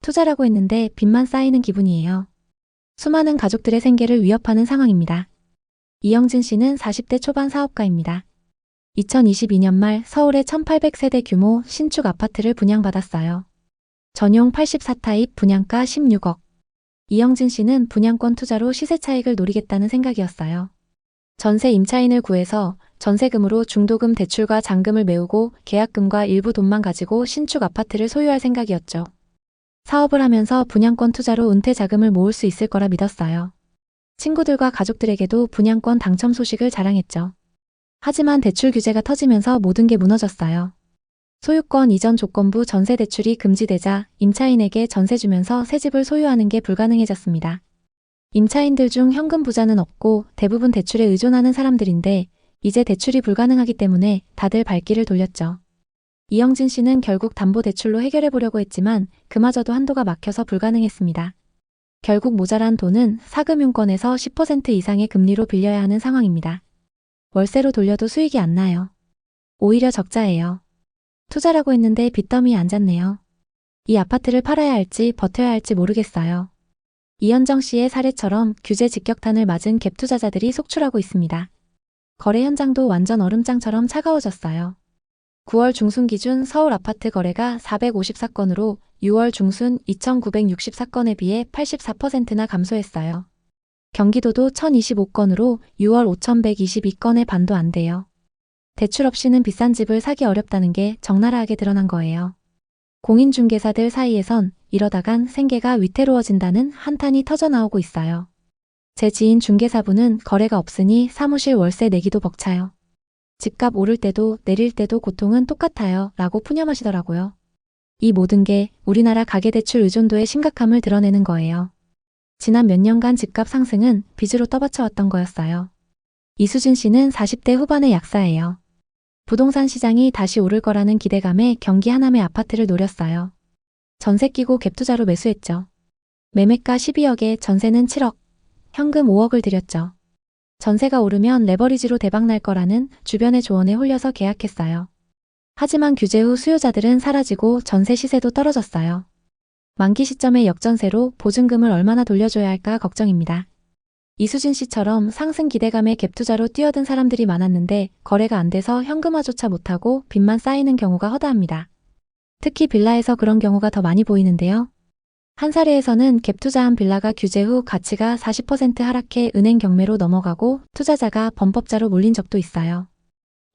투자라고 했는데 빚만 쌓이는 기분이에요. 수많은 가족들의 생계를 위협하는 상황입니다. 이영진 씨는 40대 초반 사업가입니다. 2022년 말 서울의 1,800세대 규모 신축 아파트를 분양받았어요. 전용 84타입 분양가 16억. 이영진 씨는 분양권 투자로 시세 차익을 노리겠다는 생각이었어요. 전세 임차인을 구해서 전세금으로 중도금 대출과 잔금을 메우고 계약금과 일부 돈만 가지고 신축 아파트를 소유할 생각이었죠. 사업을 하면서 분양권 투자로 은퇴 자금을 모을 수 있을 거라 믿었어요. 친구들과 가족들에게도 분양권 당첨 소식을 자랑했죠. 하지만 대출 규제가 터지면서 모든 게 무너졌어요. 소유권 이전 조건부 전세 대출이 금지되자 임차인에게 전세 주면서 새 집을 소유하는 게 불가능해졌습니다. 임차인들 중 현금 부자는 없고 대부분 대출에 의존하는 사람들인데 이제 대출이 불가능하기 때문에 다들 발길을 돌렸죠. 이영진 씨는 결국 담보대출로 해결해보려고 했지만 그마저도 한도가 막혀서 불가능했습니다. 결국 모자란 돈은 사금융권에서 10% 이상의 금리로 빌려야 하는 상황입니다. 월세로 돌려도 수익이 안 나요. 오히려 적자예요. 투자라고 했는데 빚더미에 앉았네요. 이 아파트를 팔아야 할지 버텨야 할지 모르겠어요. 이현정 씨의 사례처럼 규제 직격탄을 맞은 갭 투자자들이 속출하고 있습니다. 거래 현장도 완전 얼음장처럼 차가워졌어요. 9월 중순 기준 서울 아파트 거래가 454건으로 6월 중순 2,964건에 비해 84%나 감소했어요. 경기도도 1,025건으로 6월 5,122건의 반도 안 돼요. 대출 없이는 비싼 집을 사기 어렵다는 게 적나라하게 드러난 거예요. 공인중개사들 사이에선 이러다간 생계가 위태로워진다는 한탄이 터져나오고 있어요. 제 지인 중개사분은 거래가 없으니 사무실 월세 내기도 벅차요. 집값 오를 때도 내릴 때도 고통은 똑같아요 라고 푸념하시더라고요. 이 모든 게 우리나라 가계대출 의존도의 심각함을 드러내는 거예요. 지난 몇 년간 집값 상승은 빚으로 떠받쳐왔던 거였어요. 이수진 씨는 40대 후반의 약사예요. 부동산 시장이 다시 오를 거라는 기대감에 경기 하남의 아파트를 노렸어요. 전세 끼고 갭투자로 매수했죠. 매매가 12억에 전세는 7억, 현금 5억을 들였죠. 전세가 오르면 레버리지로 대박날 거라는 주변의 조언에 홀려서 계약했어요. 하지만 규제 후 수요자들은 사라지고 전세 시세도 떨어졌어요. 만기 시점의 역전세로 보증금을 얼마나 돌려줘야 할까 걱정입니다. 이수진 씨처럼 상승 기대감에 갭투자로 뛰어든 사람들이 많았는데 거래가 안 돼서 현금화조차 못하고 빚만 쌓이는 경우가 허다합니다. 특히 빌라에서 그런 경우가 더 많이 보이는데요. 한 사례에서는 갭 투자한 빌라가 규제 후 가치가 40% 하락해 은행 경매로 넘어가고 투자자가 범법자로 몰린 적도 있어요.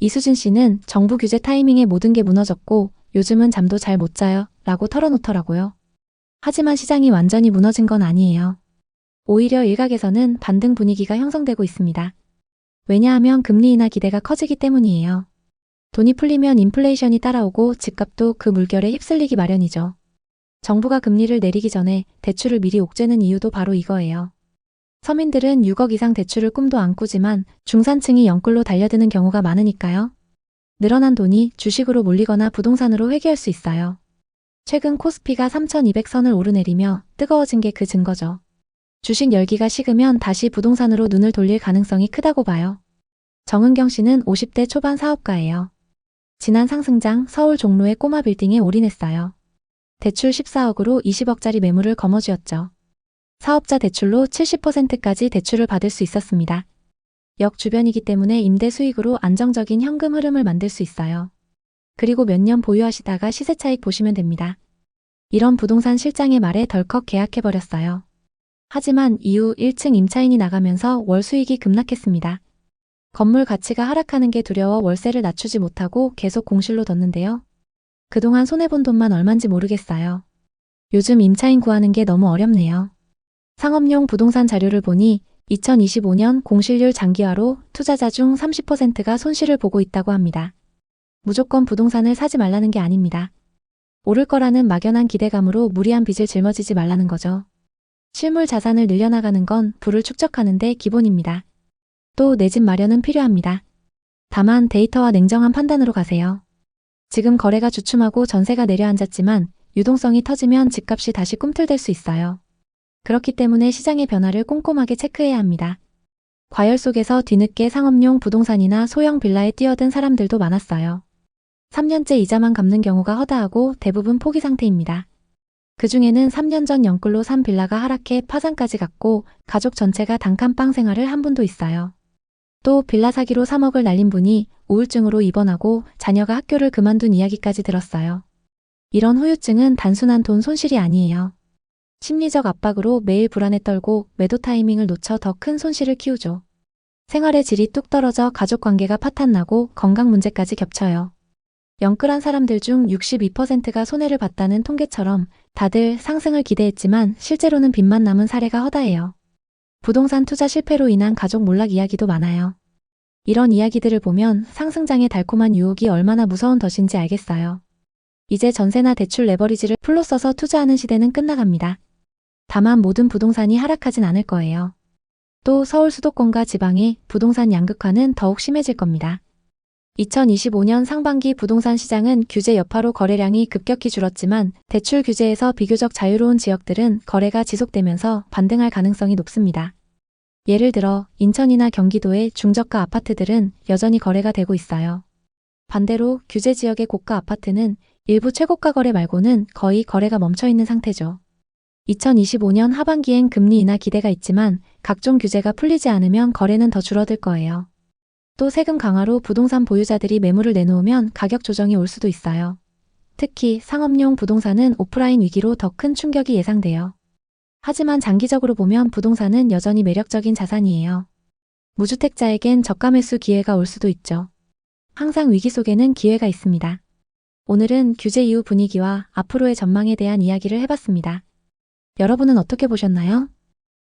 이수진 씨는 정부 규제 타이밍에 모든 게 무너졌고 요즘은 잠도 잘 못 자요 라고 털어놓더라고요. 하지만 시장이 완전히 무너진 건 아니에요. 오히려 일각에서는 반등 분위기가 형성되고 있습니다. 왜냐하면 금리 인하 기대가 커지기 때문이에요. 돈이 풀리면 인플레이션이 따라오고 집값도 그 물결에 휩쓸리기 마련이죠. 정부가 금리를 내리기 전에 대출을 미리 옥죄는 이유도 바로 이거예요. 서민들은 6억 이상 대출을 꿈도 안 꾸지만 중산층이 영끌로 달려드는 경우가 많으니까요. 늘어난 돈이 주식으로 몰리거나 부동산으로 회귀할 수 있어요. 최근 코스피가 3,200선을 오르내리며 뜨거워진 게 그 증거죠. 주식 열기가 식으면 다시 부동산으로 눈을 돌릴 가능성이 크다고 봐요. 정은경 씨는 50대 초반 사업가예요. 지난 상승장 서울 종로의 꼬마 빌딩에 올인했어요. 대출 14억으로 20억짜리 매물을 거머쥐었죠. 사업자 대출로 70%까지 대출을 받을 수 있었습니다. 역 주변이기 때문에 임대 수익으로 안정적인 현금 흐름을 만들 수 있어요. 그리고 몇 년 보유하시다가 시세 차익 보시면 됩니다. 이런 부동산 실장의 말에 덜컥 계약해버렸어요. 하지만 이후 1층 임차인이 나가면서 월 수익이 급락했습니다. 건물 가치가 하락하는 게 두려워 월세를 낮추지 못하고 계속 공실로 뒀는데요. 그동안 손해본 돈만 얼만지 모르겠어요. 요즘 임차인 구하는 게 너무 어렵네요. 상업용 부동산 자료를 보니 2025년 공실률 장기화로 투자자 중 30%가 손실을 보고 있다고 합니다. 무조건 부동산을 사지 말라는 게 아닙니다. 오를 거라는 막연한 기대감으로 무리한 빚을 짊어지지 말라는 거죠. 실물 자산을 늘려나가는 건 부를 축적하는 데 기본입니다. 또 내 집 마련은 필요합니다. 다만 데이터와 냉정한 판단으로 가세요. 지금 거래가 주춤하고 전세가 내려앉았지만 유동성이 터지면 집값이 다시 꿈틀댈 수 있어요. 그렇기 때문에 시장의 변화를 꼼꼼하게 체크해야 합니다. 과열 속에서 뒤늦게 상업용 부동산이나 소형 빌라에 뛰어든 사람들도 많았어요. 3년째 이자만 갚는 경우가 허다하고 대부분 포기 상태입니다. 그 중에는 3년 전 영끌로 산 빌라가 하락해 파산까지 갔고 가족 전체가 단칸방 생활을 한 분도 있어요. 또 빌라 사기로 3억을 날린 분이 우울증으로 입원하고 자녀가 학교를 그만둔 이야기까지 들었어요. 이런 후유증은 단순한 돈 손실이 아니에요. 심리적 압박으로 매일 불안에 떨고 매도 타이밍을 놓쳐 더 큰 손실을 키우죠. 생활의 질이 뚝 떨어져 가족 관계가 파탄나고 건강 문제까지 겹쳐요. 영끌한 사람들 중 62%가 손해를 봤다는 통계처럼 다들 상승을 기대했지만 실제로는 빚만 남은 사례가 허다해요. 부동산 투자 실패로 인한 가족 몰락 이야기도 많아요. 이런 이야기들을 보면 상승장의 달콤한 유혹이 얼마나 무서운 덫인지 알겠어요. 이제 전세나 대출 레버리지를 풀로 써서 투자하는 시대는 끝나갑니다. 다만 모든 부동산이 하락하진 않을 거예요. 또 서울 수도권과 지방의 부동산 양극화는 더욱 심해질 겁니다. 2025년 상반기 부동산 시장은 규제 여파로 거래량이 급격히 줄었지만 대출 규제에서 비교적 자유로운 지역들은 거래가 지속되면서 반등할 가능성이 높습니다. 예를 들어 인천이나 경기도의 중저가 아파트들은 여전히 거래가 되고 있어요. 반대로 규제 지역의 고가 아파트는 일부 최고가 거래 말고는 거의 거래가 멈춰있는 상태죠. 2025년 하반기엔 금리 인하 기대가 있지만 각종 규제가 풀리지 않으면 거래는 더 줄어들 거예요. 또 세금 강화로 부동산 보유자들이 매물을 내놓으면 가격 조정이 올 수도 있어요. 특히 상업용 부동산은 오프라인 위기로 더 큰 충격이 예상돼요. 하지만 장기적으로 보면 부동산은 여전히 매력적인 자산이에요. 무주택자에겐 저가 매수 기회가 올 수도 있죠. 항상 위기 속에는 기회가 있습니다. 오늘은 규제 이후 분위기와 앞으로의 전망에 대한 이야기를 해봤습니다. 여러분은 어떻게 보셨나요?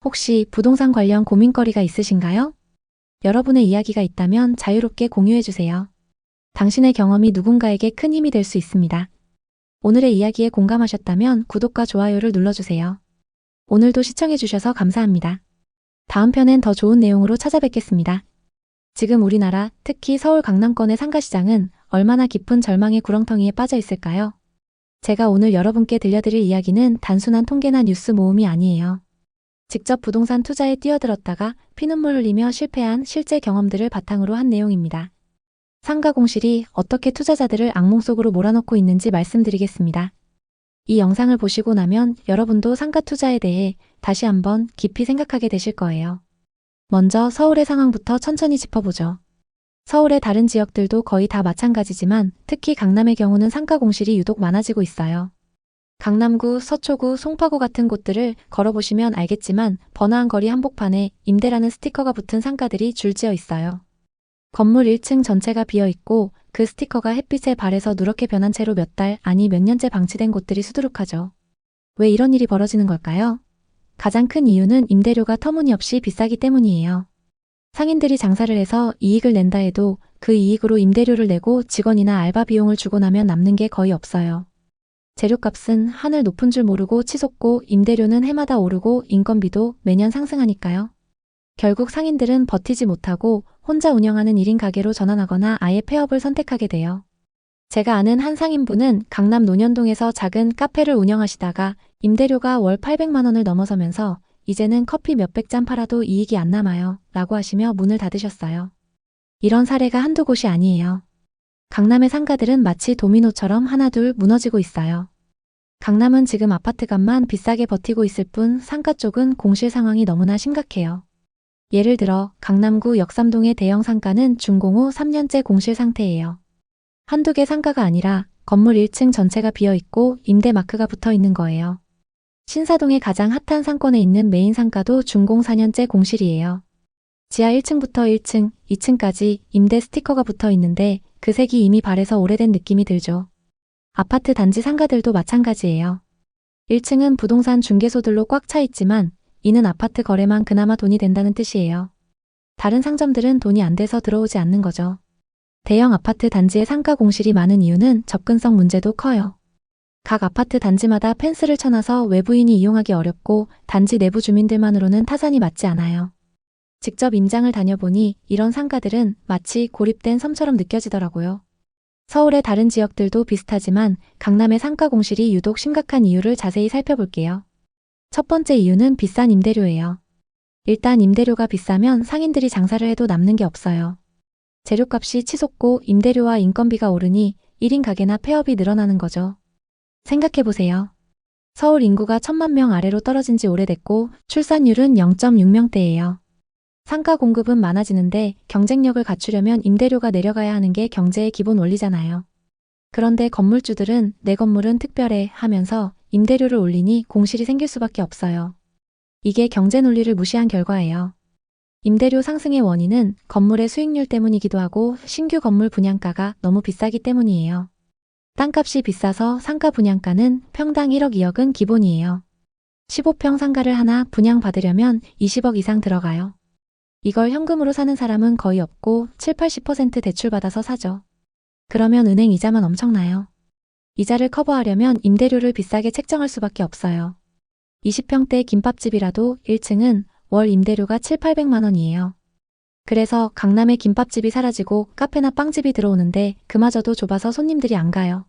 혹시 부동산 관련 고민거리가 있으신가요? 여러분의 이야기가 있다면 자유롭게 공유해주세요. 당신의 경험이 누군가에게 큰 힘이 될 수 있습니다. 오늘의 이야기에 공감하셨다면 구독과 좋아요를 눌러주세요. 오늘도 시청해주셔서 감사합니다. 다음 편엔 더 좋은 내용으로 찾아뵙겠습니다. 지금 우리나라, 특히 서울 강남권의 상가시장은 얼마나 깊은 절망의 구렁텅이에 빠져 있을까요? 제가 오늘 여러분께 들려드릴 이야기는 단순한 통계나 뉴스 모음이 아니에요. 직접 부동산 투자에 뛰어들었다가 피눈물 흘리며 실패한 실제 경험들을 바탕으로 한 내용입니다. 상가 공실이 어떻게 투자자들을 악몽 속으로 몰아넣고 있는지 말씀드리겠습니다. 이 영상을 보시고 나면 여러분도 상가 투자에 대해 다시 한번 깊이 생각하게 되실 거예요. 먼저 서울의 상황부터 천천히 짚어보죠. 서울의 다른 지역들도 거의 다 마찬가지지만 특히 강남의 경우는 상가 공실이 유독 많아지고 있어요. 강남구, 서초구, 송파구 같은 곳들을 걸어보시면 알겠지만 번화한 거리 한복판에 임대라는 스티커가 붙은 상가들이 줄지어 있어요. 건물 1층 전체가 비어 있고 그 스티커가 햇빛에 발해서 누렇게 변한 채로 몇 달, 아니 몇 년째 방치된 곳들이 수두룩하죠. 왜 이런 일이 벌어지는 걸까요? 가장 큰 이유는 임대료가 터무니없이 비싸기 때문이에요. 상인들이 장사를 해서 이익을 낸다 해도 그 이익으로 임대료를 내고 직원이나 알바 비용을 주고 나면 남는 게 거의 없어요. 재료값은 하늘 높은 줄 모르고 치솟고 임대료는 해마다 오르고 인건비도 매년 상승하니까요. 결국 상인들은 버티지 못하고 혼자 운영하는 1인 가게로 전환하거나 아예 폐업을 선택하게 돼요. 제가 아는 한 상인분은 강남 논현동에서 작은 카페를 운영하시다가 임대료가 월 800만 원을 넘어서면서 이제는 커피 몇백 잔 팔아도 이익이 안 남아요 라고 하시며 문을 닫으셨어요. 이런 사례가 한두 곳이 아니에요. 강남의 상가들은 마치 도미노처럼 하나둘 무너지고 있어요. 강남은 지금 아파트값만 비싸게 버티고 있을 뿐 상가 쪽은 공실 상황이 너무나 심각해요. 예를 들어 강남구 역삼동의 대형 상가는 준공 후 3년째 공실 상태예요. 한두 개 상가가 아니라 건물 1층 전체가 비어있고 임대 마크가 붙어 있는 거예요. 신사동의 가장 핫한 상권에 있는 메인 상가도 준공 4년째 공실이에요. 지하 1층부터 1층, 2층까지 임대 스티커가 붙어 있는데 그 색이 이미 발해서 오래된 느낌이 들죠. 아파트 단지 상가들도 마찬가지예요. 1층은 부동산 중개소들로 꽉 차 있지만 이는 아파트 거래만 그나마 돈이 된다는 뜻이에요. 다른 상점들은 돈이 안 돼서 들어오지 않는 거죠. 대형 아파트 단지의 상가 공실이 많은 이유는 접근성 문제도 커요. 각 아파트 단지마다 펜스를 쳐놔서 외부인이 이용하기 어렵고 단지 내부 주민들만으로는 타산이 맞지 않아요. 직접 임장을 다녀보니 이런 상가들은 마치 고립된 섬처럼 느껴지더라고요. 서울의 다른 지역들도 비슷하지만 강남의 상가 공실이 유독 심각한 이유를 자세히 살펴볼게요. 첫 번째 이유는 비싼 임대료예요. 일단 임대료가 비싸면 상인들이 장사를 해도 남는 게 없어요. 재료값이 치솟고 임대료와 인건비가 오르니 1인 가게나 폐업이 늘어나는 거죠. 생각해보세요. 서울 인구가 1000만 명 아래로 떨어진 지 오래됐고 출산율은 0.6명대예요. 상가 공급은 많아지는데 경쟁력을 갖추려면 임대료가 내려가야 하는 게 경제의 기본 원리잖아요. 그런데 건물주들은 내 건물은 특별해 하면서 임대료를 올리니 공실이 생길 수밖에 없어요. 이게 경제 논리를 무시한 결과예요. 임대료 상승의 원인은 건물의 수익률 때문이기도 하고 신규 건물 분양가가 너무 비싸기 때문이에요. 땅값이 비싸서 상가 분양가는 평당 1억 2억은 기본이에요. 15평 상가를 하나 분양받으려면 20억 이상 들어가요. 이걸 현금으로 사는 사람은 거의 없고 70~80% 대출받아서 사죠. 그러면 은행 이자만 엄청나요. 이자를 커버하려면 임대료를 비싸게 책정할 수밖에 없어요. 20평대 김밥집이라도 1층은 월 임대료가 7~800만 원이에요. 그래서 강남에 김밥집이 사라지고 카페나 빵집이 들어오는데 그마저도 좁아서 손님들이 안 가요.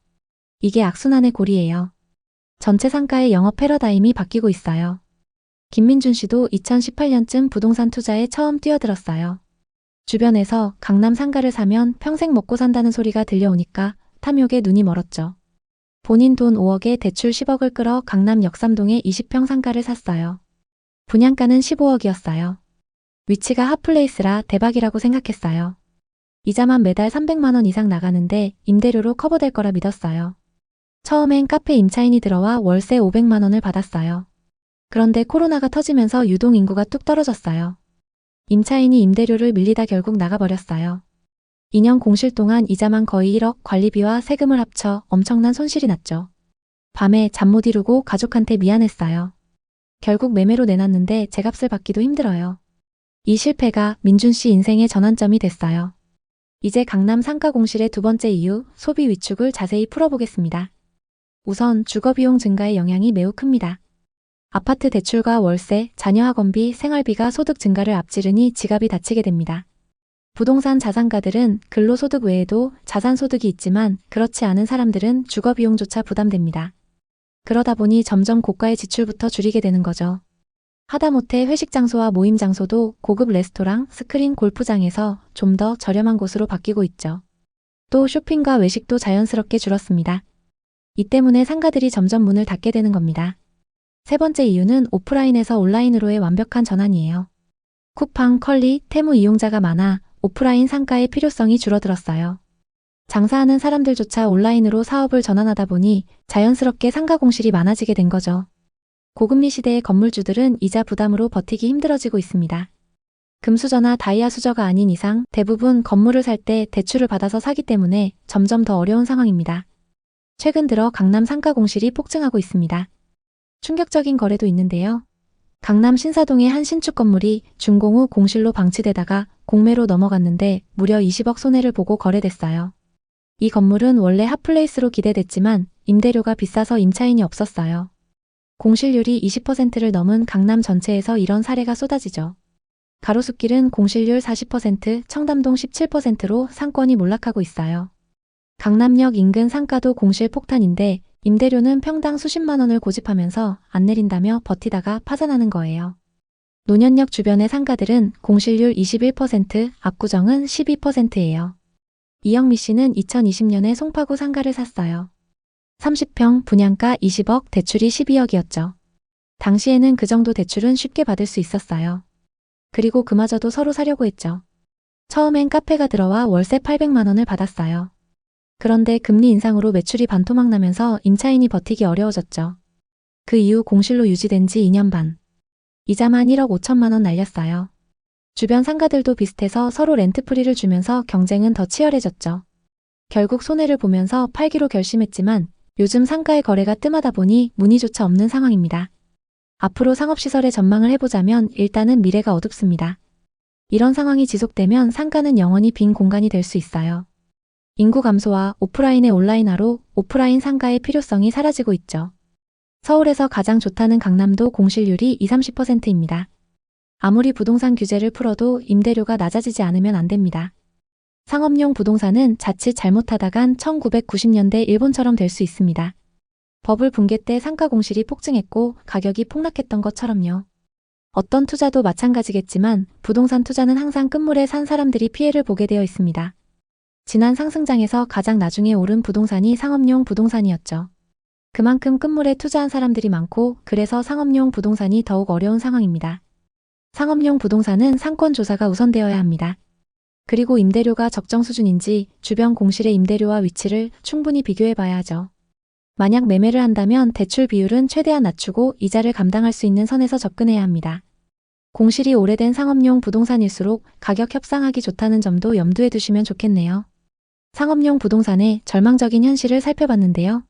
이게 악순환의 고리예요. 전체 상가의 영업 패러다임이 바뀌고 있어요. 김민준 씨도 2018년쯤 부동산 투자에 처음 뛰어들었어요. 주변에서 강남 상가를 사면 평생 먹고 산다는 소리가 들려오니까 탐욕에 눈이 멀었죠. 본인 돈 5억에 대출 10억을 끌어 강남 역삼동에 20평 상가를 샀어요. 분양가는 15억이었어요. 위치가 핫플레이스라 대박이라고 생각했어요. 이자만 매달 300만 원 이상 나가는데 임대료로 커버될 거라 믿었어요. 처음엔 카페 임차인이 들어와 월세 500만 원을 받았어요. 그런데 코로나가 터지면서 유동 인구가 뚝 떨어졌어요. 임차인이 임대료를 밀리다 결국 나가버렸어요. 2년 공실 동안 이자만 거의 1억, 관리비와 세금을 합쳐 엄청난 손실이 났죠. 밤에 잠 못 이루고 가족한테 미안했어요. 결국 매매로 내놨는데 제값을 받기도 힘들어요. 이 실패가 민준 씨 인생의 전환점이 됐어요. 이제 강남 상가 공실의 두 번째 이유, 소비 위축을 자세히 풀어보겠습니다. 우선 주거비용 증가의 영향이 매우 큽니다. 아파트 대출과 월세, 자녀 학원비, 생활비가 소득 증가를 앞지르니 지갑이 다치게 됩니다. 부동산 자산가들은 근로소득 외에도 자산소득이 있지만 그렇지 않은 사람들은 주거비용조차 부담됩니다. 그러다 보니 점점 고가의 지출부터 줄이게 되는 거죠. 하다못해 회식 장소와 모임 장소도 고급 레스토랑, 스크린 골프장에서 좀 더 저렴한 곳으로 바뀌고 있죠. 또 쇼핑과 외식도 자연스럽게 줄었습니다. 이 때문에 상가들이 점점 문을 닫게 되는 겁니다. 세 번째 이유는 오프라인에서 온라인으로의 완벽한 전환이에요. 쿠팡, 컬리, 테무 이용자가 많아 오프라인 상가의 필요성이 줄어들었어요. 장사하는 사람들조차 온라인으로 사업을 전환하다 보니 자연스럽게 상가 공실이 많아지게 된 거죠. 고금리 시대의 건물주들은 이자 부담으로 버티기 힘들어지고 있습니다. 금수저나 다이아 수저가 아닌 이상 대부분 건물을 살 때 대출을 받아서 사기 때문에 점점 더 어려운 상황입니다. 최근 들어 강남 상가 공실이 폭증하고 있습니다. 충격적인 거래도 있는데요. 강남 신사동의 한 신축 건물이 준공 후 공실로 방치되다가 공매로 넘어갔는데 무려 20억 손해를 보고 거래됐어요. 이 건물은 원래 핫플레이스로 기대됐지만 임대료가 비싸서 임차인이 없었어요. 공실률이 20%를 넘은 강남 전체에서 이런 사례가 쏟아지죠. 가로수길은 공실률 40%, 청담동 17%로 상권이 몰락하고 있어요. 강남역 인근 상가도 공실 폭탄인데 임대료는 평당 수십만 원을 고집하면서 안 내린다며 버티다가 파산하는 거예요. 노년역 주변의 상가들은 공실률 21%, 압구정은 12%예요. 이영미 씨는 2020년에 송파구 상가를 샀어요. 30평, 분양가 20억, 대출이 12억이었죠. 당시에는 그 정도 대출은 쉽게 받을 수 있었어요. 그리고 그마저도 서로 사려고 했죠. 처음엔 카페가 들어와 월세 800만 원을 받았어요. 그런데 금리 인상으로 매출이 반토막 나면서 임차인이 버티기 어려워졌죠. 그 이후 공실로 유지된 지 2년 반. 이자만 1억 5천만 원 날렸어요. 주변 상가들도 비슷해서 서로 렌트프리를 주면서 경쟁은 더 치열해졌죠. 결국 손해를 보면서 팔기로 결심했지만 요즘 상가의 거래가 뜸하다 보니 문의조차 없는 상황입니다. 앞으로 상업시설의 전망을 해보자면 일단은 미래가 어둡습니다. 이런 상황이 지속되면 상가는 영원히 빈 공간이 될 수 있어요. 인구 감소와 오프라인의 온라인화로 오프라인 상가의 필요성이 사라지고 있죠. 서울에서 가장 좋다는 강남도 공실률이 20-30%입니다. 아무리 부동산 규제를 풀어도 임대료가 낮아지지 않으면 안 됩니다. 상업용 부동산은 자칫 잘못하다간 1990년대 일본처럼 될 수 있습니다. 버블 붕괴 때 상가 공실이 폭증했고 가격이 폭락했던 것처럼요. 어떤 투자도 마찬가지겠지만 부동산 투자는 항상 끝물에 산 사람들이 피해를 보게 되어 있습니다. 지난 상승장에서 가장 나중에 오른 부동산이 상업용 부동산이었죠. 그만큼 끝물에 투자한 사람들이 많고 그래서 상업용 부동산이 더욱 어려운 상황입니다. 상업용 부동산은 상권 조사가 우선되어야 합니다. 그리고 임대료가 적정 수준인지 주변 공실의 임대료와 위치를 충분히 비교해봐야 하죠. 만약 매매를 한다면 대출 비율은 최대한 낮추고 이자를 감당할 수 있는 선에서 접근해야 합니다. 공실이 오래된 상업용 부동산일수록 가격 협상하기 좋다는 점도 염두에 두시면 좋겠네요. 상업용 부동산의 절망적인 현실을 살펴봤는데요.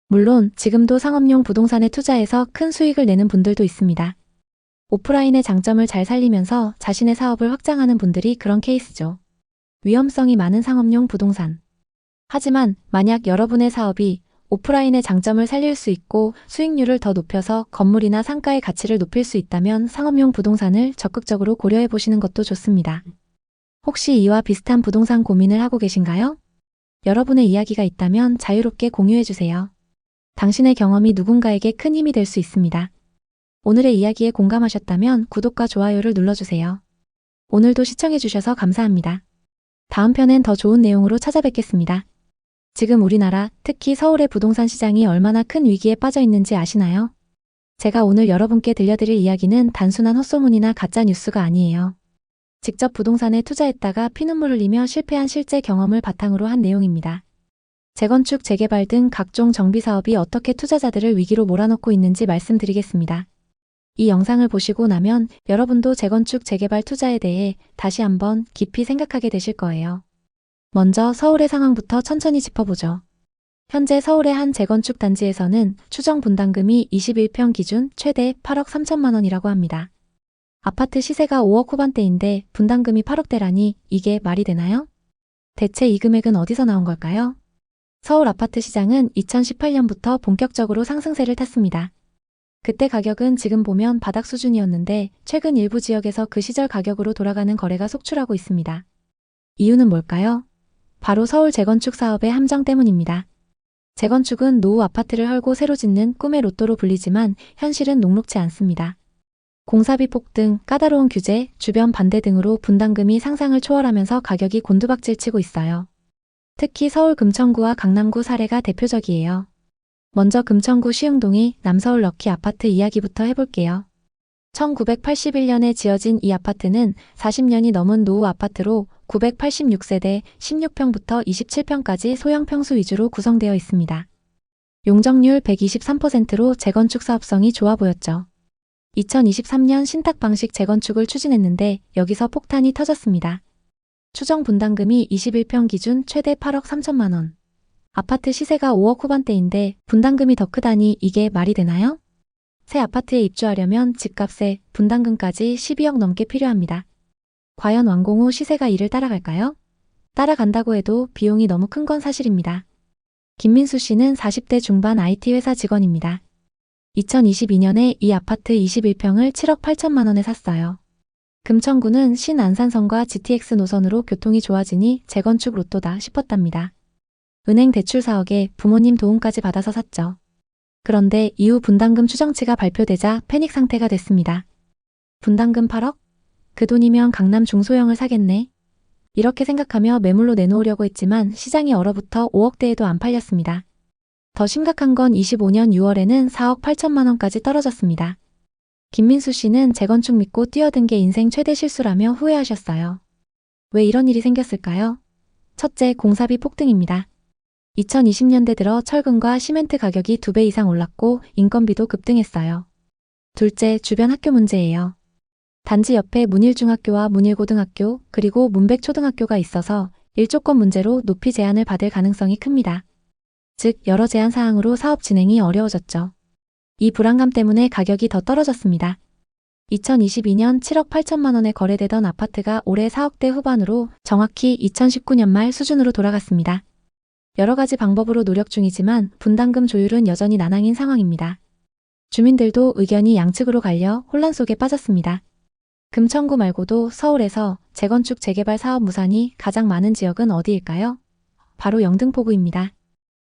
물론 지금도 상업용 부동산에 투자해서 큰 수익을 내는 분들도 있습니다. 오프라인의 장점을 잘 살리면서 자신의 사업을 확장하는 분들이 그런 케이스죠. 위험성이 많은 상업용 부동산. 하지만 만약 여러분의 사업이 오프라인의 장점을 살릴 수 있고 수익률을 더 높여서 건물이나 상가의 가치를 높일 수 있다면 상업용 부동산을 적극적으로 고려해 보시는 것도 좋습니다. 혹시 이와 비슷한 부동산 고민을 하고 계신가요? 여러분의 이야기가 있다면 자유롭게 공유해 주세요. 당신의 경험이 누군가에게 큰 힘이 될 수 있습니다. 오늘의 이야기에 공감하셨다면 구독과 좋아요를 눌러주세요. 오늘도 시청해 주셔서 감사합니다. 다음 편엔 더 좋은 내용으로 찾아뵙겠습니다. 지금 우리나라, 특히 서울의 부동산 시장이 얼마나 큰 위기에 빠져 있는지 아시나요? 제가 오늘 여러분께 들려드릴 이야기는 단순한 헛소문이나 가짜 뉴스가 아니에요. 직접 부동산에 투자했다가 피눈물 흘리며 실패한 실제 경험을 바탕으로 한 내용입니다. 재건축, 재개발 등 각종 정비 사업이 어떻게 투자자들을 위기로 몰아넣고 있는지 말씀드리겠습니다. 이 영상을 보시고 나면 여러분도 재건축, 재개발 투자에 대해 다시 한번 깊이 생각하게 되실 거예요. 먼저 서울의 상황부터 천천히 짚어보죠. 현재 서울의 한 재건축 단지에서는 추정 분담금이 21평 기준 최대 8억 3천만 원이라고 합니다. 아파트 시세가 5억 후반대인데 분담금이 8억대라니 이게 말이 되나요? 대체 이 금액은 어디서 나온 걸까요? 서울 아파트 시장은 2018년부터 본격적으로 상승세를 탔습니다. 그때 가격은 지금 보면 바닥 수준이었는데 최근 일부 지역에서 그 시절 가격으로 돌아가는 거래가 속출하고 있습니다. 이유는 뭘까요? 바로 서울 재건축 사업의 함정 때문입니다. 재건축은 노후 아파트를 헐고 새로 짓는 꿈의 로또로 불리지만 현실은 녹록지 않습니다. 공사비 폭등, 까다로운 규제, 주변 반대 등으로 분담금이 상상을 초월하면서 가격이 곤두박질치고 있어요. 특히 서울 금천구와 강남구 사례가 대표적이에요. 먼저 금천구 시흥동의 남서울 럭키 아파트 이야기부터 해볼게요. 1981년에 지어진 이 아파트는 40년이 넘은 노후 아파트로 986세대 16평부터 27평까지 소형 평수 위주로 구성되어 있습니다. 용적률 123%로 재건축 사업성이 좋아 보였죠. 2023년 신탁 방식 재건축을 추진했는데 여기서 폭탄이 터졌습니다. 추정 분담금이 21평 기준 최대 8억 3천만 원. 아파트 시세가 5억 후반대인데 분담금이 더 크다니 이게 말이 되나요? 새 아파트에 입주하려면 집값에 분담금까지 12억 넘게 필요합니다. 과연 완공 후 시세가 이를 따라갈까요? 따라간다고 해도 비용이 너무 큰 건 사실입니다. 김민수 씨는 40대 중반 IT 회사 직원입니다. 2022년에 이 아파트 21평을 7억 8천만 원에 샀어요. 금천구는 신안산선과 GTX 노선으로 교통이 좋아지니 재건축 로또다 싶었답니다. 은행 대출 4억에 부모님 도움까지 받아서 샀죠. 그런데 이후 분담금 추정치가 발표되자 패닉 상태가 됐습니다. 분담금 8억? 그 돈이면 강남 중소형을 사겠네. 이렇게 생각하며 매물로 내놓으려고 했지만 시장이 얼어붙어 5억대에도 안 팔렸습니다. 더 심각한 건 25년 6월에는 4억 8천만 원까지 떨어졌습니다. 김민수 씨는 재건축 믿고 뛰어든 게 인생 최대 실수라며 후회하셨어요. 왜 이런 일이 생겼을까요? 첫째, 공사비 폭등입니다. 2020년대 들어 철근과 시멘트 가격이 2배 이상 올랐고 인건비도 급등했어요. 둘째, 주변 학교 문제예요. 단지 옆에 문일중학교와 문일고등학교 그리고 문백초등학교가 있어서 일조권 문제로 높이 제한을 받을 가능성이 큽니다. 즉 여러 제한 사항으로 사업 진행이 어려워졌죠. 이 불안감 때문에 가격이 더 떨어졌습니다. 2022년 7억 8천만 원에 거래되던 아파트가 올해 4억대 후반으로 정확히 2019년 말 수준으로 돌아갔습니다. 여러 가지 방법으로 노력 중이지만 분담금 조율은 여전히 난항인 상황입니다. 주민들도 의견이 양측으로 갈려 혼란 속에 빠졌습니다. 금천구 말고도 서울에서 재건축 재개발 사업 무산이 가장 많은 지역은 어디일까요? 바로 영등포구입니다.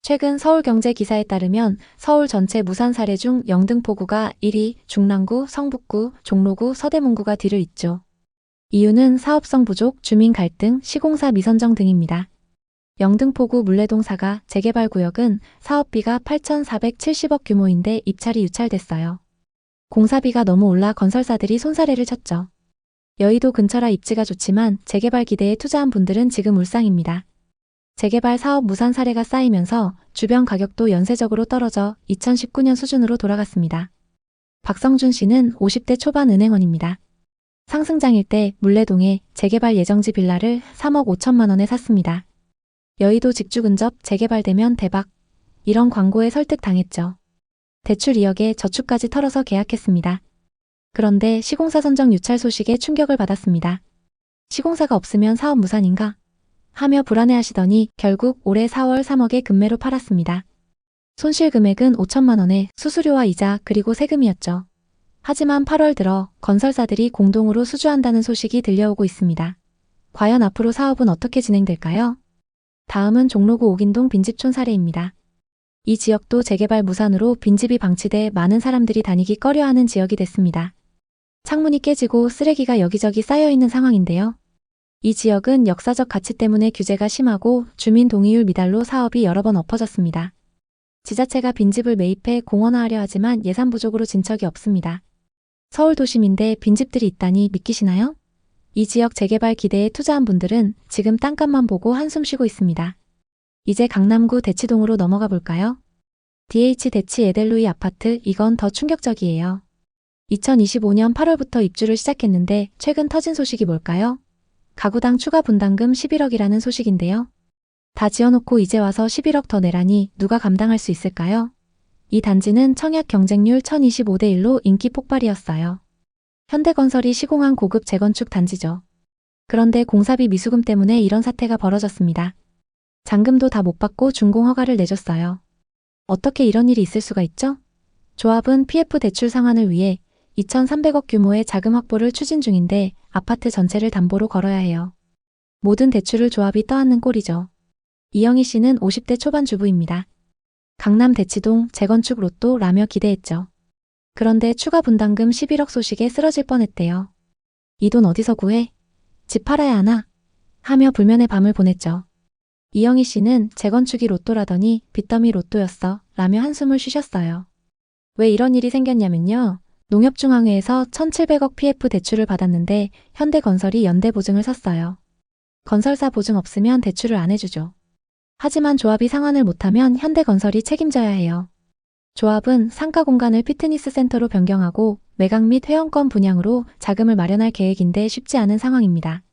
최근 서울경제 기사에 따르면 서울 전체 무산 사례 중 영등포구가 1위, 중랑구, 성북구, 종로구, 서대문구가 뒤를 잇죠. 이유는 사업성 부족, 주민 갈등, 시공사 미선정 등입니다. 영등포구 물레동 사가 재개발 구역은 사업비가 8,470억 규모인데 입찰이 유찰됐어요. 공사비가 너무 올라 건설사들이 손사래를 쳤죠. 여의도 근처라 입지가 좋지만 재개발 기대에 투자한 분들은 지금 울상입니다. 재개발 사업 무산 사례가 쌓이면서 주변 가격도 연쇄적으로 떨어져 2019년 수준으로 돌아갔습니다. 박성준 씨는 50대 초반 은행원입니다. 상승장일 때 물레동에 재개발 예정지 빌라를 3억 5천만 원에 샀습니다. 여의도 직주 근접 재개발되면 대박. 이런 광고에 설득당했죠. 대출 2억에 저축까지 털어서 계약했습니다. 그런데 시공사 선정 유찰 소식에 충격을 받았습니다. 시공사가 없으면 사업 무산인가? 하며 불안해하시더니 결국 올해 4월 3억에 급매로 팔았습니다. 손실 금액은 5천만 원에 수수료와 이자 그리고 세금이었죠. 하지만 8월 들어 건설사들이 공동으로 수주한다는 소식이 들려오고 있습니다. 과연 앞으로 사업은 어떻게 진행될까요? 다음은 종로구 옥인동 빈집촌 사례입니다. 이 지역도 재개발 무산으로 빈집이 방치돼 많은 사람들이 다니기 꺼려하는 지역이 됐습니다. 창문이 깨지고 쓰레기가 여기저기 쌓여있는 상황인데요. 이 지역은 역사적 가치 때문에 규제가 심하고 주민 동의율 미달로 사업이 여러 번 엎어졌습니다. 지자체가 빈집을 매입해 공원화하려 하지만 예산 부족으로 진척이 없습니다. 서울 도심인데 빈집들이 있다니 믿기시나요? 이 지역 재개발 기대에 투자한 분들은 지금 땅값만 보고 한숨 쉬고 있습니다. 이제 강남구 대치동으로 넘어가 볼까요? DH 대치 에델로이 아파트, 이건 더 충격적이에요. 2025년 8월부터 입주를 시작했는데 최근 터진 소식이 뭘까요? 가구당 추가 분담금 11억이라는 소식인데요. 다 지어놓고 이제 와서 11억 더 내라니 누가 감당할 수 있을까요? 이 단지는 청약 경쟁률 1025대 1로 인기 폭발이었어요. 현대건설이 시공한 고급 재건축 단지죠. 그런데 공사비 미수금 때문에 이런 사태가 벌어졌습니다. 잔금도 다 못 받고 준공 허가를 내줬어요. 어떻게 이런 일이 있을 수가 있죠? 조합은 PF 대출 상환을 위해 2,300억 규모의 자금 확보를 추진 중인데 아파트 전체를 담보로 걸어야 해요. 모든 대출을 조합이 떠안는 꼴이죠. 이영희 씨는 50대 초반 주부입니다. 강남 대치동 재건축 로또라며 기대했죠. 그런데 추가 분담금 11억 소식에 쓰러질 뻔했대요. 이 돈 어디서 구해? 집 팔아야 하나? 하며 불면의 밤을 보냈죠. 이영희 씨는 재건축이 로또라더니 빚더미 로또였어 라며 한숨을 쉬셨어요. 왜 이런 일이 생겼냐면요. 농협중앙회에서 1,700억 PF 대출을 받았는데 현대건설이 연대보증을 섰어요. 건설사 보증 없으면 대출을 안 해주죠. 하지만 조합이 상환을 못하면 현대건설이 책임져야 해요. 조합은 상가 공간을 피트니스 센터로 변경하고 매각 및 회원권 분양으로 자금을 마련할 계획인데 쉽지 않은 상황입니다.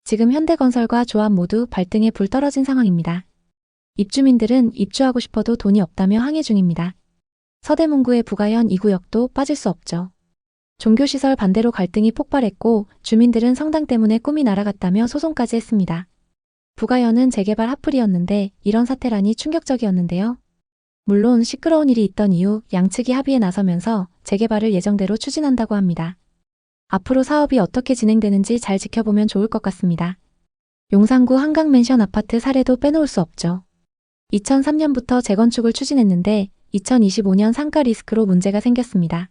지금 현대건설과 조합 모두 발등에 불 떨어진 상황입니다. 입주민들은 입주하고 싶어도 돈이 없다며 항의 중입니다. 서대문구의 부가현 2구역도 빠질 수 없죠. 종교시설 반대로 갈등이 폭발했고 주민들은 성당 때문에 꿈이 날아갔다며 소송까지 했습니다. 부가현은 재개발 핫플이었는데 이런 사태라니 충격적이었는데요. 물론 시끄러운 일이 있던 이후 양측이 합의에 나서면서 재개발을 예정대로 추진한다고 합니다. 앞으로 사업이 어떻게 진행되는지 잘 지켜보면 좋을 것 같습니다. 용산구 한강맨션 아파트 사례도 빼놓을 수 없죠. 2003년부터 재건축을 추진했는데 2025년 상가 리스크로 문제가 생겼습니다.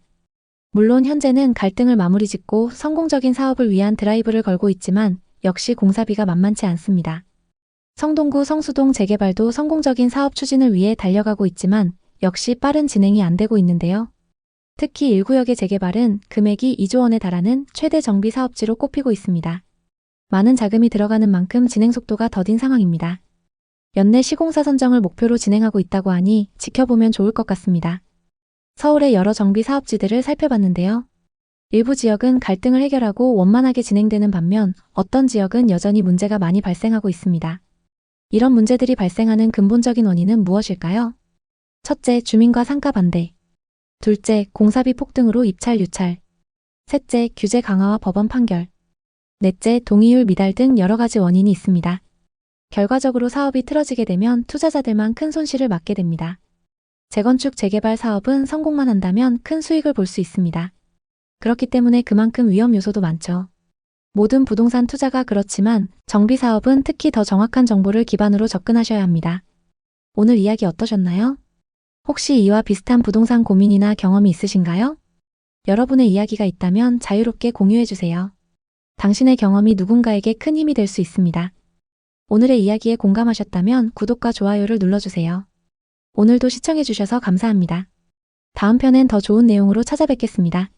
물론 현재는 갈등을 마무리 짓고 성공적인 사업을 위한 드라이브를 걸고 있지만 역시 공사비가 만만치 않습니다. 성동구 성수동 재개발도 성공적인 사업 추진을 위해 달려가고 있지만 역시 빠른 진행이 안 되고 있는데요. 특히 1구역의 재개발은 금액이 2조 원에 달하는 최대 정비 사업지로 꼽히고 있습니다. 많은 자금이 들어가는 만큼 진행 속도가 더딘 상황입니다. 연내 시공사 선정을 목표로 진행하고 있다고 하니 지켜보면 좋을 것 같습니다. 서울의 여러 정비 사업지들을 살펴봤는데요. 일부 지역은 갈등을 해결하고 원만하게 진행되는 반면 어떤 지역은 여전히 문제가 많이 발생하고 있습니다. 이런 문제들이 발생하는 근본적인 원인은 무엇일까요? 첫째, 주민과 상가 반대. 둘째, 공사비 폭등으로 입찰 유찰. 셋째, 규제 강화와 법원 판결. 넷째, 동의율 미달 등 여러 가지 원인이 있습니다. 결과적으로 사업이 틀어지게 되면 투자자들만 큰 손실을 맞게 됩니다. 재건축 재개발 사업은 성공만 한다면 큰 수익을 볼 수 있습니다. 그렇기 때문에 그만큼 위험 요소도 많죠. 모든 부동산 투자가 그렇지만 정비 사업은 특히 더 정확한 정보를 기반으로 접근하셔야 합니다. 오늘 이야기 어떠셨나요? 혹시 이와 비슷한 부동산 고민이나 경험이 있으신가요? 여러분의 이야기가 있다면 자유롭게 공유해주세요. 당신의 경험이 누군가에게 큰 힘이 될 수 있습니다. 오늘의 이야기에 공감하셨다면 구독과 좋아요를 눌러주세요. 오늘도 시청해주셔서 감사합니다. 다음 편엔 더 좋은 내용으로 찾아뵙겠습니다.